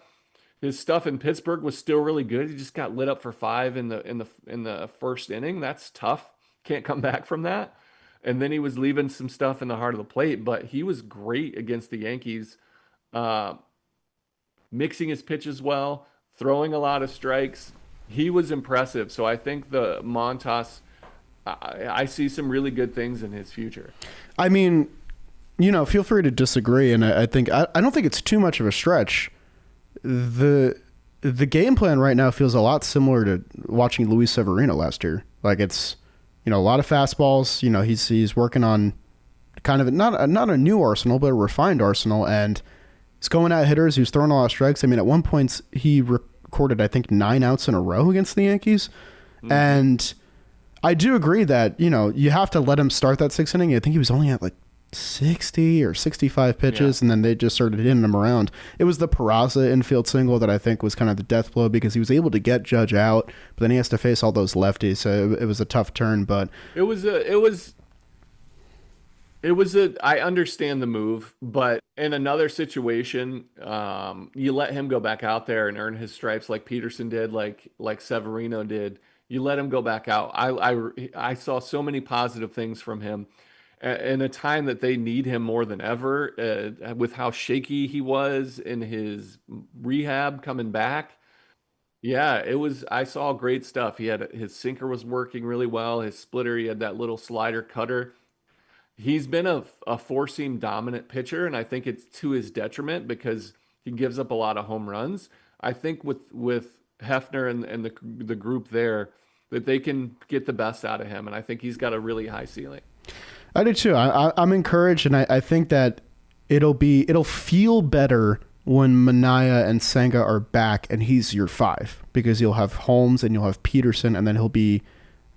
His stuff in Pittsburgh was still really good. He just got lit up for 5 in the first inning. That's tough. Can't come back from that. And then he was leaving some stuff in the heart of the plate, but he was great against the Yankees. Mixing his pitches well, throwing a lot of strikes. He was impressive. So I think the Montas, I see some really good things in his future. I mean, feel free to disagree, and I think I don't think it's too much of a stretch. The game plan right now feels a lot similar to watching Luis Severino last year. Like it's, a lot of fastballs. He's working on kind of not a new arsenal, but a refined arsenal, and he's going at hitters. He was throwing a lot of strikes. I mean, at one point he recorded, I think, 9 outs in a row against the Yankees. Mm-hmm. And I do agree that, you have to let him start that 6th inning. I think he was only at like 60 or 65 pitches, and then they just started hitting him around. It was the Peraza infield single that I think was kind of the death blow because he was able to get Judge out, but then he has to face all those lefties. So it was a tough turn, but I understand the move, but in another situation, you let him go back out there and earn his stripes like Peterson did, like Severino did. You let him go back out. I saw so many positive things from him in a time that they need him more than ever, with how shaky he was in his rehab coming back. Yeah, I saw great stuff. His sinker was working really well. His splitter, he had that little slider cutter. He's been a four-seam dominant pitcher, and I think it's to his detriment because He gives up a lot of home runs. I think with Hefner and the group there that they can get the best out of him, and I think he's got a really high ceiling. I do too. I'm encouraged, and I think that it'll feel better when Manaea and Senga are back, and he's your five, because you'll have Holmes and you'll have Peterson, and then he'll be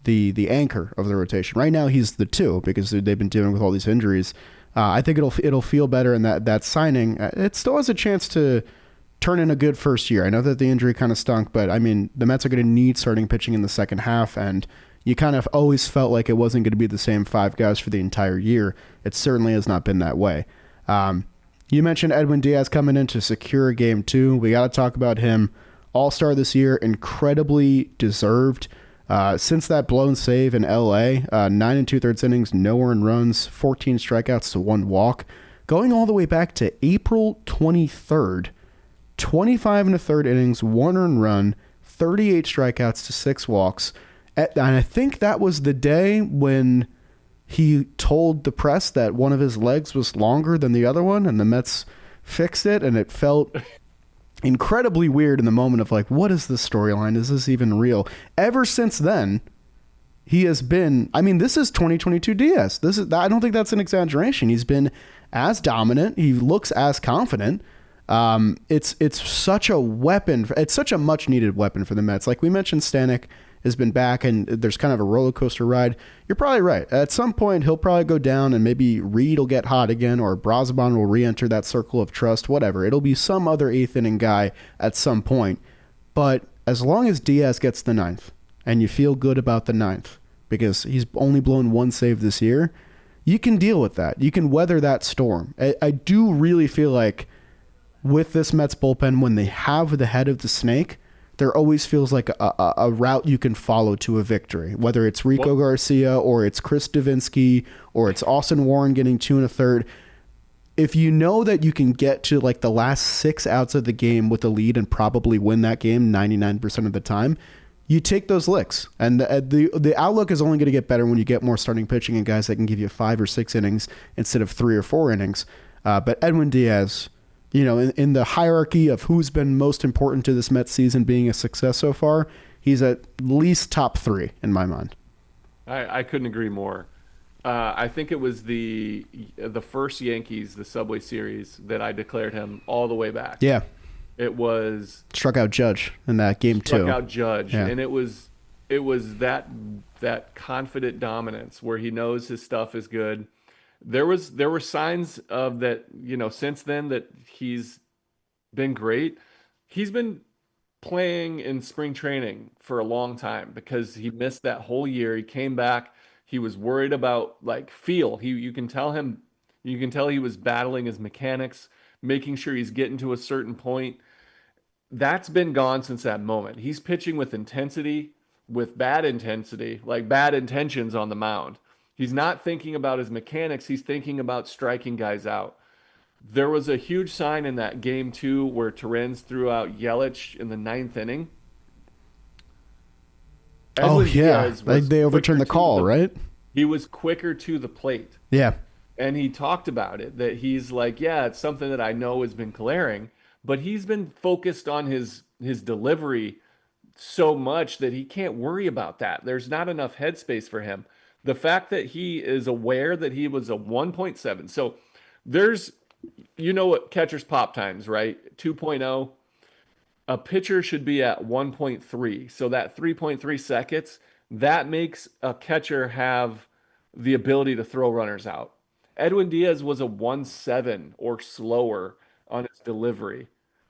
the anchor of the rotation. Right now, he's the two because they've been dealing with all these injuries. I think it'll feel better, and that signing, it still has a chance to turn in a good first year. I know that the injury kind of stunk, but I mean, the Mets are going to need starting pitching in the second half, and you kind of always felt like it wasn't going to be the same five guys for the entire year. It certainly has not been that way. You mentioned Edwin Diaz coming in to secure game 2. We got to talk about him. All-star this year, incredibly deserved. Since that blown save in L.A., 9 2/3 innings, no earned runs, 14 strikeouts to 1 walk. Going all the way back to April 23rd, 25 1/3 innings, 1 earned run, 38 strikeouts to 6 walks. And I think that was the day when he told the press that one of his legs was longer than the other one, and the Mets fixed it, and it felt incredibly weird in the moment of like, what is this storyline? Is this even real? Ever since then, he has been, I mean, this is 2022 Diaz. I don't think that's an exaggeration. He's been as dominant. He looks as confident. It's such a weapon. It's such a much needed weapon for the Mets. Like we mentioned, Stanek has been back, and there's kind of a roller coaster ride. You're probably right. At some point, he'll probably go down, and maybe Reed will get hot again, or Brazaban will re-enter that circle of trust, whatever. It'll be some other eighth inning guy at some point. But as long as Diaz gets the ninth, and you feel good about the ninth, because he's only blown 1 save this year, you can deal with that. You can weather that storm. I do really feel like with this Mets bullpen, when they have the head of the snake, there always feels like a route you can follow to a victory, whether it's Rico Garcia or it's Chris Davinsky or it's Austin Warren getting 2 1/3. If you know that you can get to like the last 6 outs of the game with a lead and probably win that game 99% of the time, you take those licks. And the outlook is only going to get better when you get more starting pitching and guys that can give you 5 or 6 innings instead of 3 or 4 innings. But Edwin Diaz, you know, in the hierarchy of who's been most important to this Mets season being a success so far, he's at least top 3 in my mind. I couldn't agree more. I think it was the first Yankees, the Subway Series, that I declared him all the way back. Yeah. It was struck out Judge in that game too. Struck out Judge, yeah. And it was that confident dominance where he knows his stuff is good. There were signs of that, you know, since then that he's been great. He's been playing in spring training for a long time because he missed that whole year. He came back. He was worried about like feel. You can tell he was battling his mechanics, making sure he's getting to a certain point. That's been gone since that moment. He's pitching with intensity, with bad intensity, like bad intentions on the mound. He's not thinking about his mechanics. He's thinking about striking guys out. There was a huge sign in that game, too, where Terens threw out Yelich in the 9th inning. Edwin Diaz they overturned the call, right? He was quicker to the plate. Yeah. And he talked about it, that he's like, yeah, it's something that I know has been glaring, but he's been focused on his delivery so much that he can't worry about that. There's not enough headspace for him. The fact that he is aware that he was a 1.7. So there's, you know what catcher's pop times, right? 2.0. A pitcher should be at 1.3. So that 3.3 seconds, that makes a catcher have the ability to throw runners out. Edwin Diaz was a 1.7 or slower on his delivery.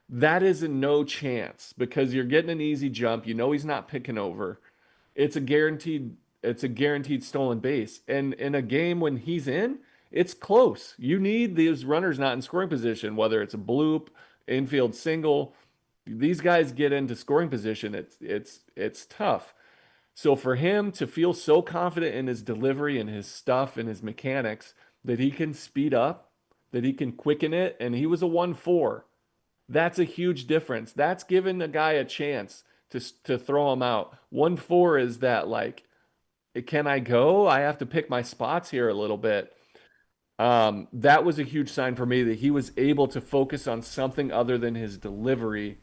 That is a no chance because you're getting an easy jump. You know he's not picking over. It's a guaranteed stolen base. And in a game when he's in, it's close. You need these runners not in scoring position, whether it's a bloop, infield single. These guys get into scoring position. It's tough. So for him to feel so confident in his delivery and his stuff and his mechanics that he can speed up, that he can quicken it, and he was a 1.4. That's a huge difference. That's giving a guy a chance to throw him out. 1.4 is that like, can I go? I have to pick my spots here a little bit. That was a huge sign for me that he was able to focus on something other than his delivery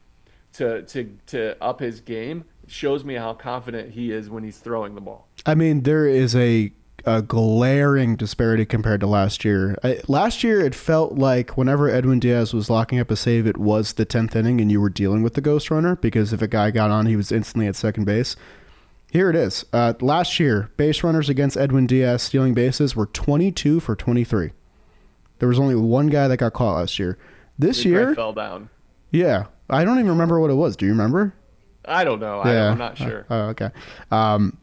to up his game. It shows me how confident he is when he's throwing the ball. I mean, there is a glaring disparity compared to last year. Last year, it felt like whenever Edwin Diaz was locking up a save, it was the 10th inning and you were dealing with the ghost runner because if a guy got on, he was instantly at second base. Here it is. Last year, base runners against Edwin Diaz stealing bases were 22 for 23. There was only one guy that got caught last year. This year, fell down. Yeah, I don't even remember what it was. Do you remember? I don't know. I'm not sure. Okay.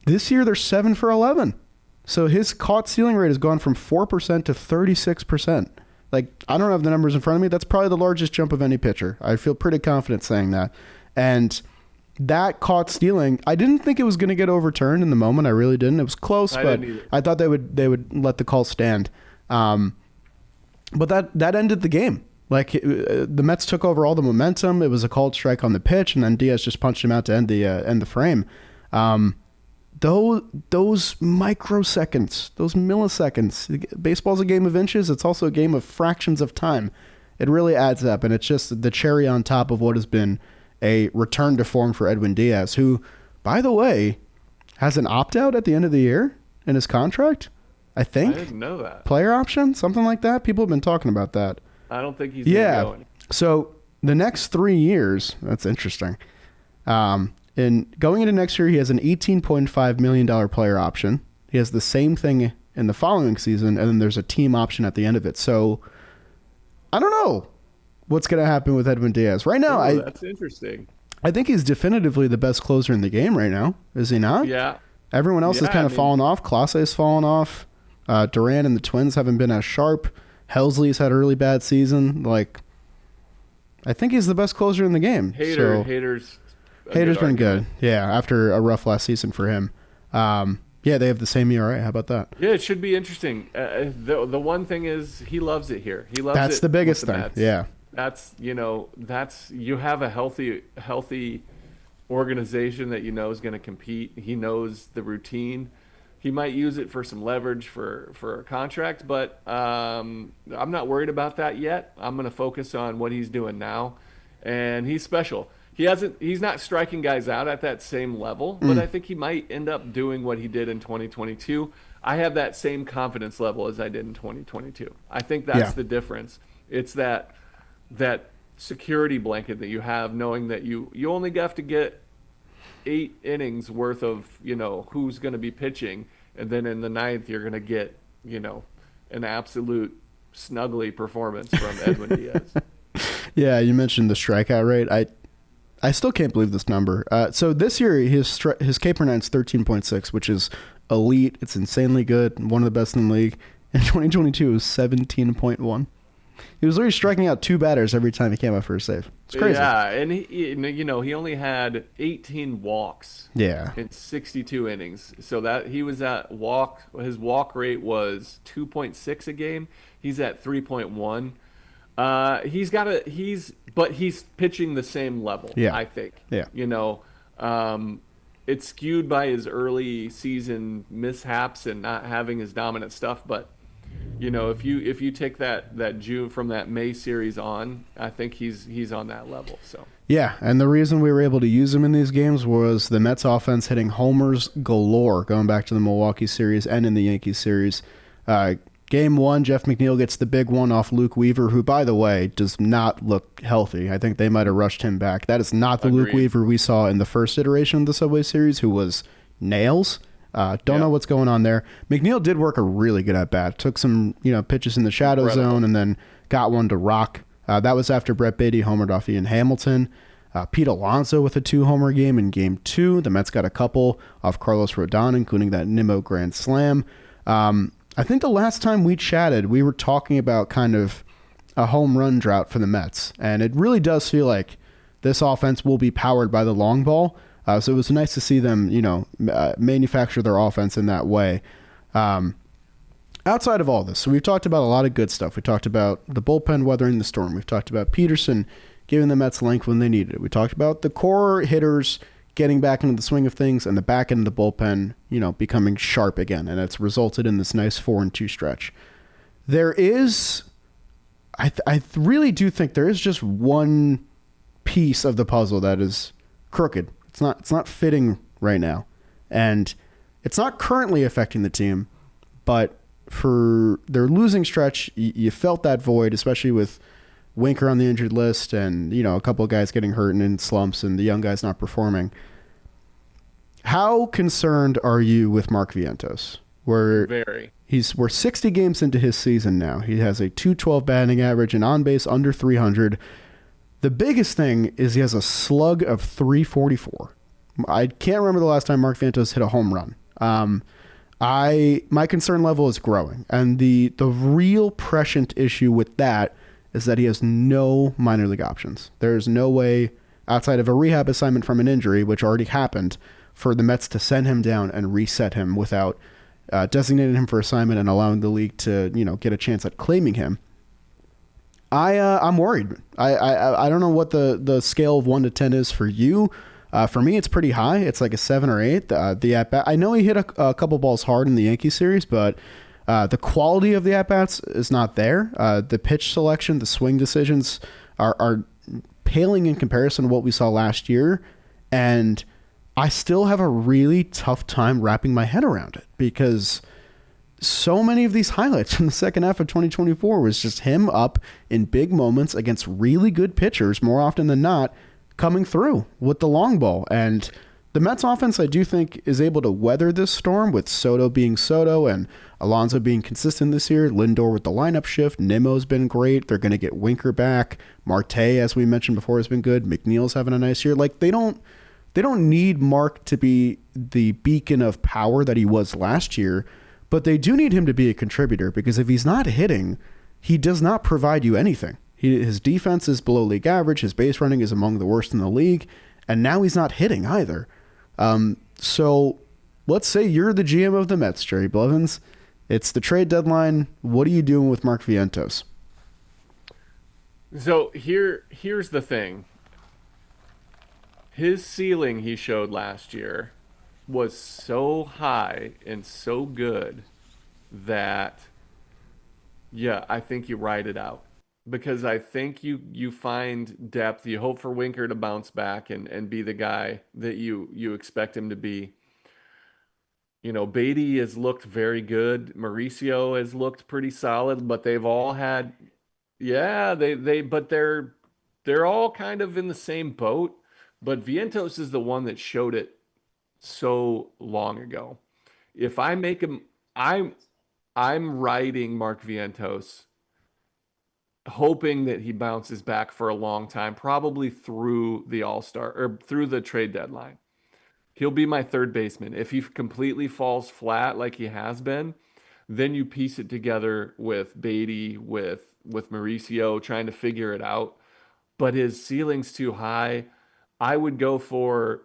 This year, they're 7 for 11. So his caught stealing rate has gone from 4% to 36%. Like, I don't have the numbers in front of me. That's probably the largest jump of any pitcher. I feel pretty confident saying that. And that caught stealing, I didn't think it was going to get overturned in the moment. I really didn't. It was close, but I thought they would let the call stand. But that ended the game. Like, the Mets took over all the momentum. It was a called strike on the pitch, and then Diaz just punched him out to end the frame. Those microseconds, those milliseconds, baseball's a game of inches. It's also a game of fractions of time. It really adds up, and it's just the cherry on top of what has been a return to form for Edwin Diaz, who, by the way, has an opt-out at the end of the year in his contract, I think. I didn't know that. Player option, something like that. People have been talking about that. I don't think he's going. So the next 3 years, that's interesting. And going into next year, he has an $18.5 million player option. He has the same thing in the following season, and then there's a team option at the end of it. So I don't know what's going to happen with Edwin Diaz. Right now, that's interesting. I think he's definitively the best closer in the game right now. Is he not? Yeah. Everyone else has kind of fallen off. Clase's fallen off. Duran and the Twins haven't been as sharp. Helsley's had a really bad season. Like, I think he's the best closer in the game. Hader's been good. Yeah, after a rough last season for him. Yeah, they have the same ERA. How about that? Yeah, it should be interesting. The one thing is he loves it here. He loves it. That's the biggest thing. Mets. Yeah. You have a healthy organization that is going to compete. He knows the routine. He might use it for some leverage for a contract, but I'm not worried about that yet. I'm going to focus on what he's doing now, and he's special. He's not striking guys out at that same level, but I think he might end up doing what he did in 2022. I have that same confidence level as I did in 2022. I think that's the difference. It's that security blanket that you have, knowing that you only have to get 8 innings worth of who's going to be pitching, and then in the 9th you're going to get an absolute snuggly performance from Edwin Diaz. Yeah, you mentioned the strikeout rate. I still can't believe this number. So this year his K per 9 is 13.6, which is elite. It's insanely good, one of the best in the league. In 2022 it was 17.1. He was literally striking out 2 batters every time he came up for a save. It's crazy. Yeah, and he only had 18 walks. Yeah. In 62 innings. So that he was at his walk rate was 2.6 a game. He's at 3.1. But he's pitching the same level, I think. Yeah. It's skewed by his early season mishaps and not having his dominant stuff, but if you take that June from that May series on, I think he's on that level. So yeah, and the reason we were able to use him in these games was the Mets offense hitting homers galore, going back to the Milwaukee series and in the Yankees series. Game 1, Jeff McNeil gets the big one off Luke Weaver, who, by the way, does not look healthy. I think they might have rushed him back. That is not the Agreed. Luke Weaver we saw in the first iteration of the Subway Series, who was nails. Don't know what's going on there. McNeil did work a really good at-bat. Took some pitches in the shadow zone and then got one to rock. That was after Brett Beatty homered off Ian Hamilton. Pete Alonso with a 2-homer game in Game 2. The Mets got a couple off Carlos Rodon, including that Nimmo grand slam. I think the last time we chatted, we were talking about kind of a home run drought for the Mets. And it really does feel like this offense will be powered by the long ball. So it was nice to see them, manufacture their offense in that way. Outside of all this, so we've talked about a lot of good stuff. We talked about the bullpen weathering the storm. We've talked about Peterson giving the Mets length when they needed it. We talked about the core hitters getting back into the swing of things and the back end of the bullpen, becoming sharp again. And it's resulted in this nice 4-2 stretch. There is, really do think there is just one piece of the puzzle that is crooked. It's not fitting right now, and it's not currently affecting the team. But for their losing stretch, you felt that void, especially with Winker on the injured list, and a couple of guys getting hurt and in slumps, and the young guys not performing. How concerned are you with Mark Vientos? Very. We're 60 games into his season now. He has a 212 batting average and on base under 300. The biggest thing is he has a slug of 344. I can't remember the last time Mark Vientos hit a home run. My concern level is growing, and the real prescient issue with that is that he has no minor league options. There's no way outside of a rehab assignment from an injury, which already happened, for the Mets to send him down and reset him without designating him for assignment and allowing the league to get a chance at claiming him. I'm worried. I don't know what the scale of 1 to 10 is for you. For me, it's pretty high. It's like a 7 or 8. The at bat, I know he hit a couple balls hard in the Yankee series, but the quality of the at bats is not there. The pitch selection, the swing decisions are paling in comparison to what we saw last year, and I still have a really tough time wrapping my head around it because so many of these highlights from the second half of 2024 was just him up in big moments against really good pitchers more often than not, coming through with the long ball. And the Mets offense, I do think, is able to weather this storm with Soto being Soto and Alonso being consistent this year. Lindor with the lineup shift. Nimmo's been great. They're going to get Winker back. Marte, as we mentioned before, has been good. McNeil's having a nice year. Like, they don't need Mark to be the beacon of power that he was last year, but they do need him to be a contributor, because if he's not hitting, he does not provide you anything. His defense is below league average. His base running is among the worst in the league. And now he's not hitting either. So let's say you're the GM of the Mets, Jerry Blevins. It's the trade deadline. What are you doing with Mark Vientos? So here's the thing. His ceiling he showed last year was so high and so good that, yeah, I think you ride it out. Because I think you find depth. You hope for Winker to bounce back and be the guy that you expect him to be. Beatty has looked very good. Mauricio has looked pretty solid, but they've all had, yeah, but they're all kind of in the same boat. But Vientos is the one that showed it so long ago. If I make him, I'm riding Mark Vientos, hoping that he bounces back for a long time, probably through the All-Star or through the trade deadline. He'll be my third baseman. If he completely falls flat like he has been, then you piece it together with Beatty, with Mauricio, trying to figure it out. But his ceiling's too high. I would go for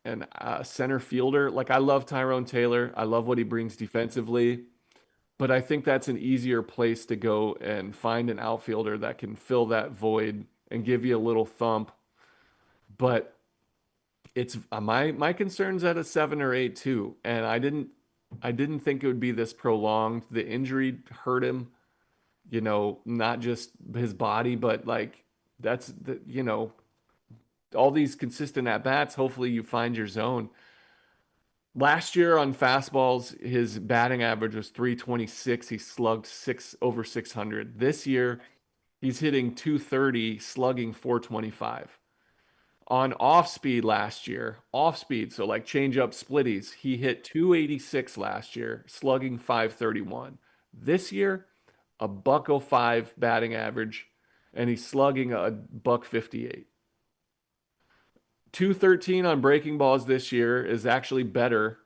an center fielder. Like, I love Tyrone Taylor. I love what he brings defensively. But I think that's an easier place to go and find an outfielder that can fill that void and give you a little thump. But it's my concern's at a 7 or 8 too. And I didn't think it would be this prolonged. The injury hurt him, not just his body, but like that's all these consistent at bats. Hopefully you find your zone. Last year on fastballs, his batting average was 326. He slugged over 600. This year, he's hitting 230, slugging 425. On off speed last year, so like change up splitties, he hit 286 last year, slugging 531. This year, a buck 05 batting average, and he's slugging a buck 58. 213 on breaking balls this year is actually better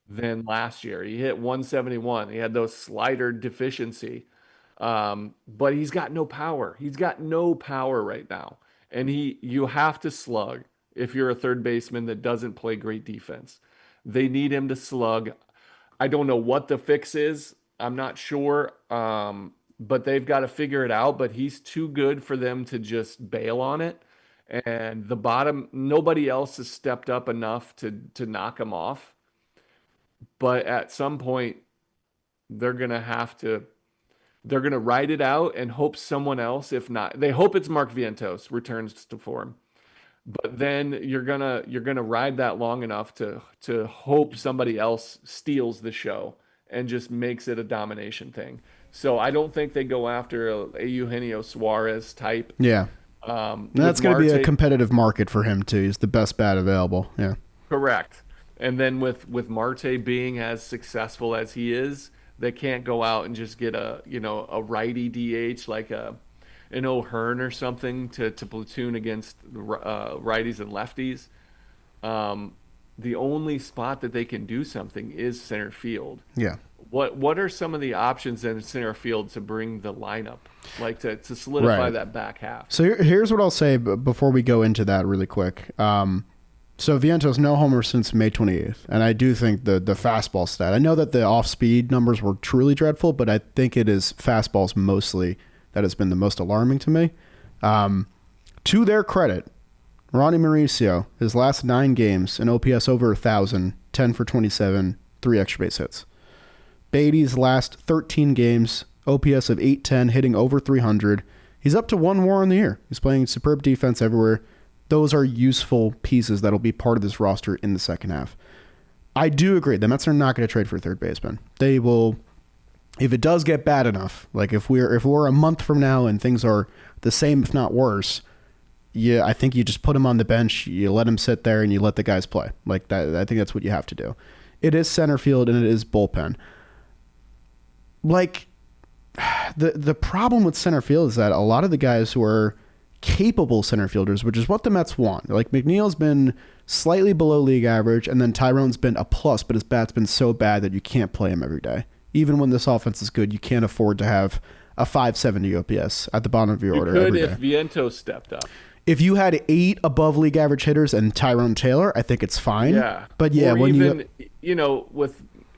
than last year. He hit 171. He had those slider deficiency. But he's got no power. He's got no power right now. And you have to slug if you're a third baseman that doesn't play great defense. They need him to slug. I don't know what the fix is. I'm not sure. But they've got to figure it out. But he's too good for them to just bail on it. And the bottom, nobody else has stepped up enough to knock him off. But at some point, they're going to have to They're going to ride it out and hope someone else, if not, they hope it's Mark Vientos returns to form. But then you're gonna ride that long enough to hope somebody else steals the show and just makes it a domination thing. So I don't think they go after a Eugenio Suarez type. Yeah. That's going to be a competitive market for him too. He's the best bat available. Yeah. Correct. And then with Marte being as successful as he is, they can't go out and just get a righty DH like an O'Hearn or something to platoon against righties and lefties. The only spot that they can do something is center field. Yeah. What are some of the options in center field to bring the lineup, like to solidify that back half? So here's what I'll say before we go into that really quick. So Vientos, no homer since May 28th. And I do think the fastball stat, I know that the off-speed numbers were truly dreadful, but I think it is fastballs mostly that has been the most alarming to me. To their credit, Ronnie Mauricio, his last 9 games, an OPS over 1,000, 10 for 27, 3 extra base hits. Beatty's last 13 games, OPS of 810, hitting over 300. He's up to 1 WAR in the year. He's playing superb defense everywhere. Those are useful pieces that'll be part of this roster in the second half. I do agree. The Mets are not going to trade for a third baseman. They will, if it does get bad enough, like if we're a month from now and things are the same, if not worse, I think you just put him on the bench, you let him sit there, and you let the guys play. Like that, I think that's what you have to do. It is center field and it is bullpen. Like the problem with center field is that a lot of the guys who are capable center fielders, which is what the Mets want. Like McNeil's been slightly below league average, and then Tyrone's been a plus, but his bat's been so bad that you can't play him every day. Even when this offense is good, you can't afford to have a 570 OPS at the bottom of your order. You every could day. if Vientos stepped up. If you had 8 above league average hitters and Tyrone Taylor, I think it's fine. Yeah. But yeah, or when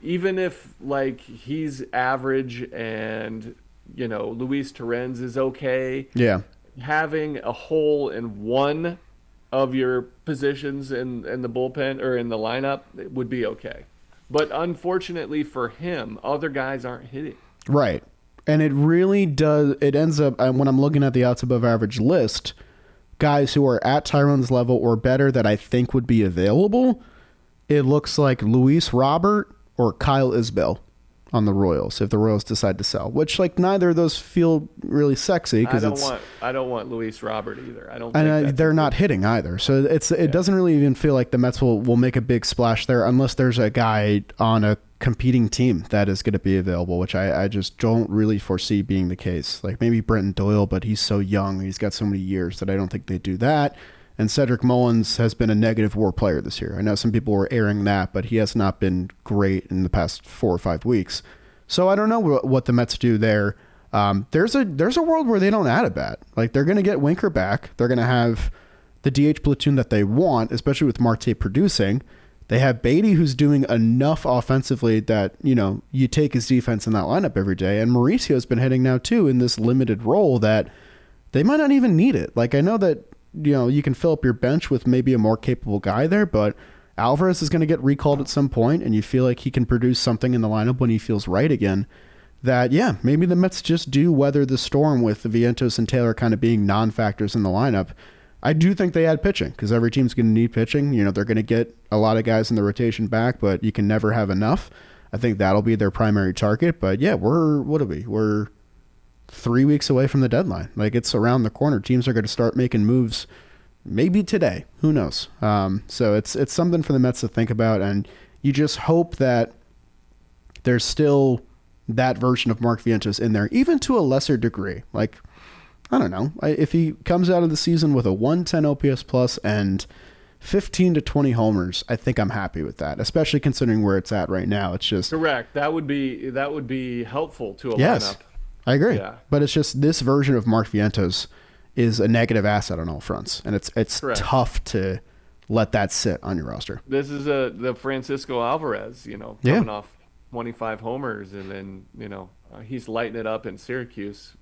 even if like he's average and Luis Torrens is okay. Yeah. Having a hole in one of your positions in the bullpen or in the lineup would be okay. But unfortunately for him, other guys aren't hitting. Right. And it really does. It ends up, when I'm looking at the outs above average list, guys who are at Tyrone's level or better that I think would be available, it looks like Luis Robert or Kyle Isbell on the Royals if the Royals decide to sell, which like neither of those feel really sexy because I don't want Luis Robert either. I don't and think they're not hitting either, so it doesn't really even feel like the Mets will make a big splash there unless there's a guy on a competing team that is going to be available, which I just don't really foresee being the case. Like maybe Brenton Doyle, but he's so young, he's got so many years that I don't think they do that. And Cedric Mullins has been a negative WAR player this year. I know some people were airing that, but he has not been great in the past 4 or 5 weeks. So I don't know what the Mets do there. There's a world where they don't add a bat. Like they're going to get Winker back. They're going to have the DH platoon that they want, especially with Marte producing. They have Beatty, who's doing enough offensively that, you take his defense in that lineup every day. And Mauricio's been hitting now too in this limited role that they might not even need it. Like I know that, you can fill up your bench with maybe a more capable guy there, but Alvarez is going to get recalled at some point, and you feel like he can produce something in the lineup when he feels right again. That, yeah, maybe the Mets just do weather the storm with the Vientos and Taylor kind of being non-factors in the lineup. I do think they add pitching because every team's going to need pitching. They're going to get a lot of guys in the rotation back, but you can never have enough. I think that'll be their primary target. But yeah, we're 3 weeks away from the deadline. Like it's around the corner. Teams are going to start making moves maybe today. Who knows? So it's something for the Mets to think about, and you just hope that there's still that version of Mark Vientos in there, even to a lesser degree. Like, I don't know. If he comes out of the season with a 110 OPS plus and 15 to 20 homers, I think I'm happy with that, especially considering where it's at right now. It's just correct. That would be helpful to a yes, lineup. I agree. Yeah. But it's just this version of Mark Vientos is a negative asset on all fronts, and it's tough to let that sit on your roster. This is the Francisco Alvarez, coming off 25 homers, and then he's lighting it up in Syracuse.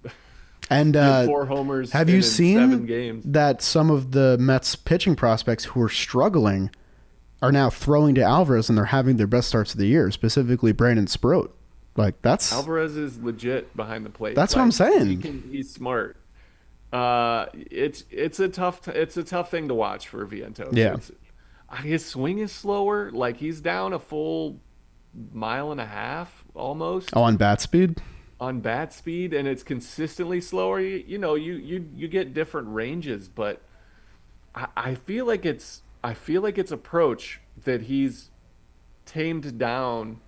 And 4 homers. Have you seen 7 games. that some of the Mets pitching prospects who are struggling are now throwing to Alvarez, and they're having their best starts of the year, specifically Brandon Sproat? Like Alvarez is legit behind the plate. that's what I'm Like saying. he's smart. It's a tough thing to watch for Vientos. Yeah. It's his swing is slower. Like he's down a full mile and a half almost Oh, on bat speed. on bat speed, and it's consistently slower. You get different ranges, but I feel like it's approach that he's tamed down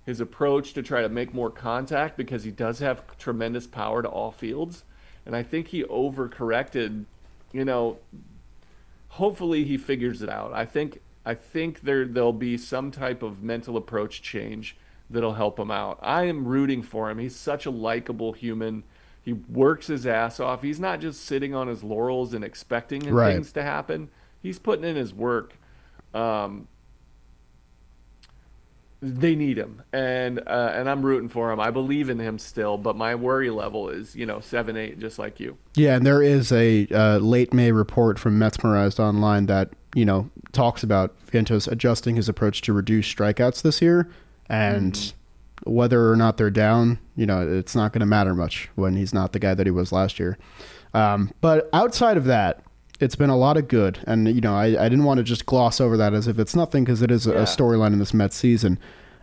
his approach to try to make more contact because he does have tremendous power to all fields. And I think he overcorrected, you know, hopefully he figures it out. I think there'll be some type of mental approach change that'll help him out. I am rooting for him. He's such a likable human. He works his ass off. He's not just sitting on his laurels and expecting Right. things to happen. He's putting in his work. Um, they need him, and I'm rooting for him. I believe in him still, but my worry level is 7-8, just like you. Yeah, and there is a late May report from Metsmerized Online that talks about Vientos adjusting his approach to reduce strikeouts this year, and whether or not they're down, it's not going to matter much when he's not the guy that he was last year. But outside of that, it's been a lot of good, and I didn't want to just gloss over that as if it's nothing, because it is a storyline in this Mets season.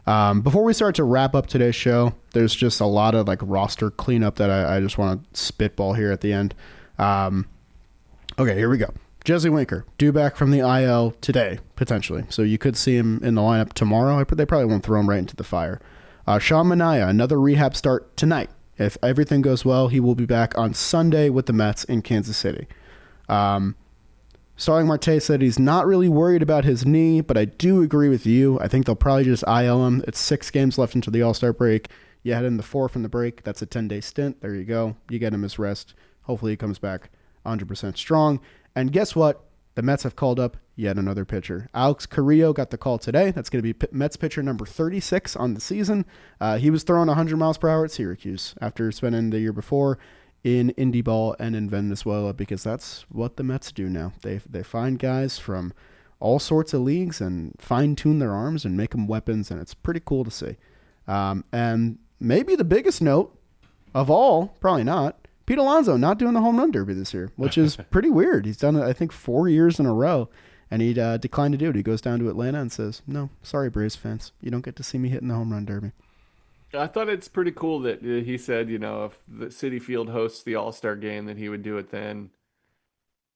Before we start to wrap up today's show, there's just a lot of roster cleanup that I just want to spitball here at the end. Okay, here we go. Jesse Winker, due back from the IL today, potentially. So you could see him in the lineup tomorrow. They probably won't throw him right into the fire. Sean Manaea, another rehab start tonight. If everything goes well, he will be back on Sunday with the Mets in Kansas City. Starling Marte said he's not really worried about his knee, but I do agree with you. I think they'll probably just IL him. It's 6 games left until the All-Star break. You head in the 4 from the break. That's a 10-day stint. There you go. You get him his rest. Hopefully he comes back 100% strong. And guess what? The Mets have called up yet another pitcher. Alex Carrillo got the call today. That's going to be Mets pitcher number 36 on the season. He was throwing 100 miles per hour at Syracuse after spending the year before in indie ball and in Venezuela, because that's what the Mets do now. They find guys from all sorts of leagues and fine-tune their arms and make them weapons, and it's pretty cool to see. And maybe the biggest note of all, probably not, Pete Alonso not doing the home run derby this year, which is pretty weird. He's done it, I think, 4 years in a row, and he declined to do it. He goes down to Atlanta and says, no, sorry, Braves fans. You don't get to see me hitting the home run derby. I thought it's pretty cool that he said, if the Citi Field hosts the All-Star game, that he would do it then.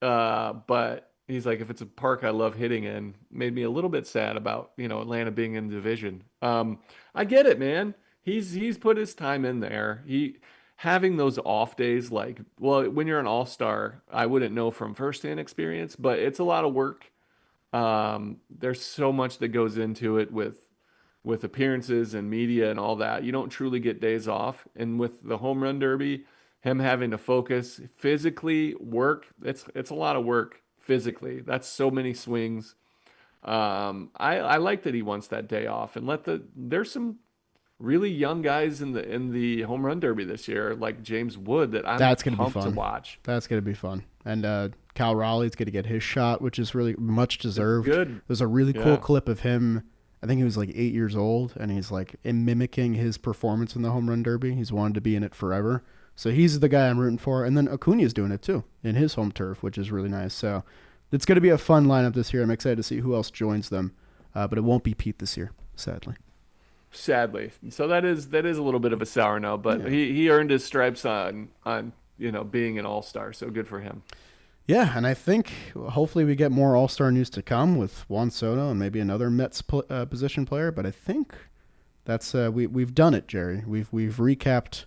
But he's like, if it's a park I love hitting in, made me a little bit sad about, Atlanta being in the division. I get it, man. He's put his time in there. Having those off days, when you're an all-star, I wouldn't know from firsthand experience, but it's a lot of work. There's so much that goes into it with appearances and media and all that. You don't truly get days off. And with the home run derby, him having to focus physically, it's a lot of work physically. That's so many swings. I like that he wants that day off, and there's some really young guys in the home run derby this year, like James Wood, that I'm That's gonna be pumped to fun. watch. That's going to be fun. And Cal Raleigh's going to get his shot, which is really much deserved. Good. There's a really cool Yeah. clip of him. I think he was 8 years old, and he's mimicking his performance in the home run derby. He's wanted to be in it forever. So he's the guy I'm rooting for. And then Acuna's doing it too in his home turf, which is really nice. So it's going to be a fun lineup this year. I'm excited to see who else joins them. But it won't be Pete this year, sadly. Sadly. So that is a little bit of a sour note, but Yeah. he earned his stripes on being an all-star. So good for him. Yeah, and I think hopefully we get more All-Star news to come with Juan Soto and maybe another Mets position player. But I think that's we've done it, Jerry. We've recapped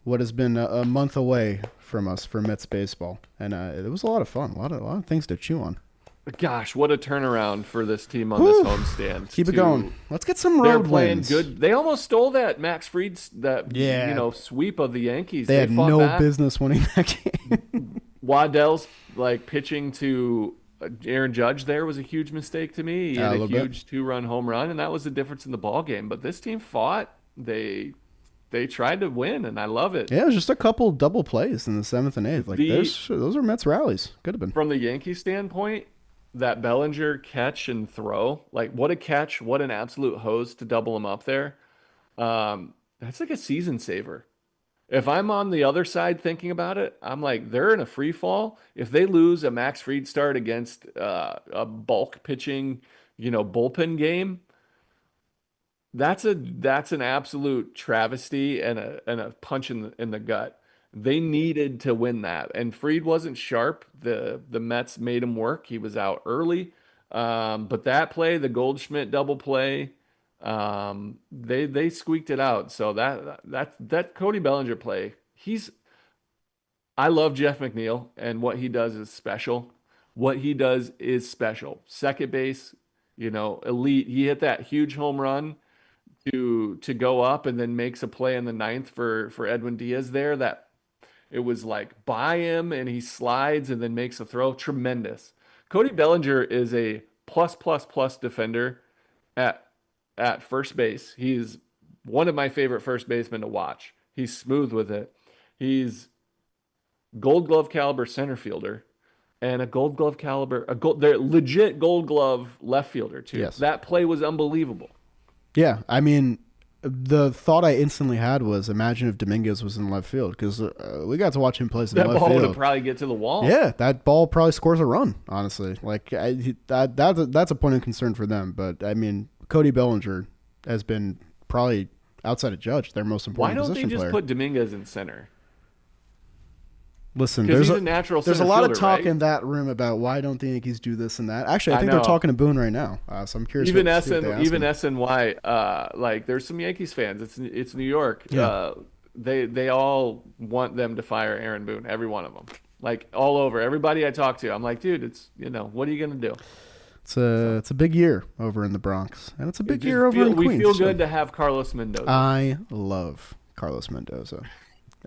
what has been a month away from us for Mets baseball, and it was a lot of fun. A lot of things to chew on. Gosh, what a turnaround for this team on this homestand. Keep it going. Let's get some They're road playing wins. good. They almost stole that Max Fried Yeah. sweep of the Yankees. They had fought no back. business winning that game. Waddell's pitching to Aaron Judge there was a huge mistake to me. He A had a little bit. huge 2-run home run, and that was the difference in the ball game. But this team fought. They tried to win, and I love it. Yeah, it was just a couple double plays in the 7th and 8th. Those are Mets rallies. Could have been. From the Yankee standpoint, that Bellinger catch and throw, what a catch, what an absolute hose to double him up there. That's like a season saver. If I'm on the other side thinking about it, I'm like, they're in a free fall. If they lose a Max Fried start against a bulk pitching, bullpen game, that's an absolute travesty and a punch in the gut. They needed to win that, and Fried wasn't sharp. The Mets made him work. He was out early, but that play, the Goldschmidt double play, they squeaked it out. So that Cody Bellinger play, I love Jeff McNeil, and what he does is special. What he does is special. Second base, elite. He hit that huge home run to go up and then makes a play in the ninth for Edwin Diaz there that it was like by him and he slides and then makes a throw. Tremendous. Cody Bellinger is a plus plus plus defender at first base. He's one of my favorite first basemen to watch. He's smooth with it. He's Gold Glove caliber center fielder and a Gold Glove caliber, they're legit Gold Glove left fielder too. Yes. That play was unbelievable. Yeah, I mean, the thought I instantly had was, imagine if Dominguez was in left field, because we got to watch him play some That left ball field. would probably get to the wall. Yeah, that ball probably scores a run, honestly. Like, that's a point of concern for them. But, I mean, Cody Bellinger has been probably, outside of Judge, their most Why important don't they position just player. put Dominguez in center? Listen, Because there's he's a natural there's a center lot of fielder, talk right? in that room about why don't the Yankees do this and that. Actually, I I think they're know. talking to Boone right now. So I'm curious. Even to see what they ask him. SNY, like there's some Yankees fans. It's New York. Yeah. They all want them to fire Aaron Boone, every one of them. Like all over. Everybody I talk to, I'm like, dude, it's what are you gonna do? It's a big year over in the Bronx, and it's a big Just year over in we Queens. feel so. good to have Carlos Mendoza. I love Carlos Mendoza.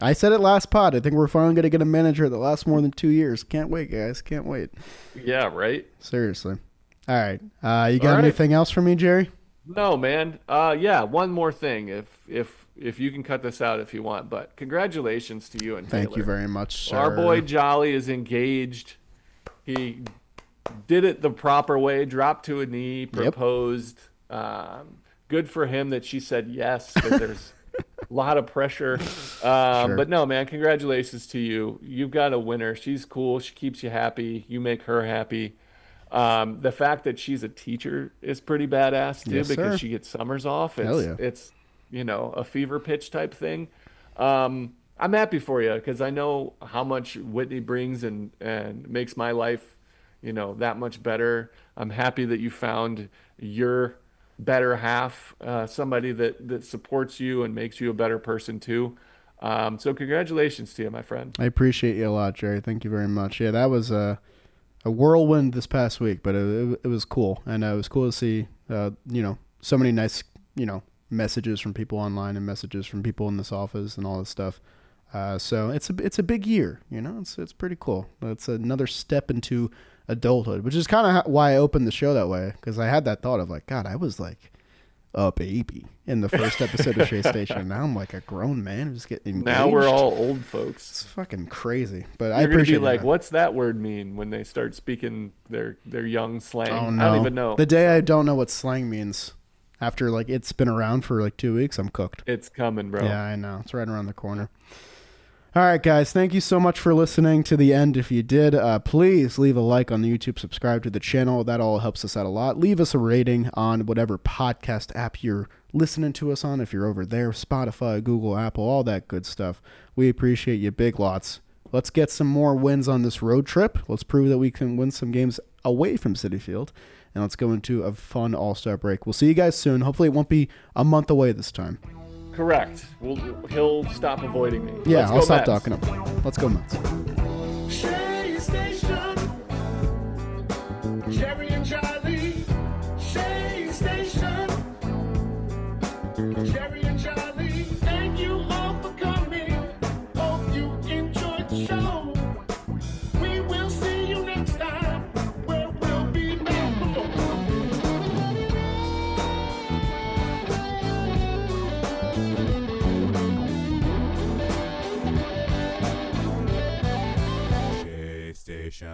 I said it last pod. I think we're finally going to get a manager that lasts more than 2 years. Can't wait, guys. Can't wait. Yeah, right. Seriously. All right. You got All right. anything else for me, Jerry? No, man. Yeah, one more thing. If you can cut this out if you want, but congratulations to you and Thank Taylor. you very much, sir. Our boy Jolly is engaged. He did it the proper way, dropped to a knee, proposed. Good for him that she said yes, because there's a lot of pressure. But no, man, congratulations to you. You've got a winner. She's cool. She keeps you happy. You make her happy. The fact that she's a teacher is pretty badass too, Yes, because sir. she gets summers off. Hell yeah. It's a fever pitch type thing. I'm happy for you because I know how much Whitney brings and makes my life, that much better. I'm happy that you found your better half, somebody that supports you and makes you a better person too. So congratulations to you, my friend. I appreciate you a lot, Jerry. Thank you very much. Yeah, that was a whirlwind this past week, but it was cool. And it was cool to see, so many nice, messages from people online and messages from people in this office and all this stuff. So it's a big year, it's pretty cool. It's another step into adulthood, which is kind of why I opened the show that way, because I had that thought of like, God, I was like a baby in the first episode of Shea Station, and now I'm like a grown man who's getting engaged. Now we're all old folks. It's fucking crazy, but You're I gonna appreciate be like, that. what's that word mean when they start speaking their young slang? Oh no, I don't even know. The day I don't know what slang means, after like it's been around for like 2 weeks, I'm cooked. It's coming, bro. Yeah, I know. It's right around the corner. All right, guys. Thank you so much for listening to the end. If you did, please leave a like on the YouTube, subscribe to the channel. That all helps us out a lot. Leave us a rating on whatever podcast app you're listening to us on. If you're over there, Spotify, Google, Apple, all that good stuff. We appreciate you big lots. Let's get some more wins on this road trip. Let's prove that we can win some games away from Citi Field. And let's go into a fun All-Star break. We'll see you guys soon. Hopefully it won't be a month away this time. Correct. He'll stop avoiding me. Yeah, Let's I'll go stop Mets. talking about it. Let's go Mets. Shea Station, Jerry and Charlie. Shea Station, Jerry and Charlie. Thank you all for coming. Hope you enjoyed the show. We will see you next time, where we'll be back. Station.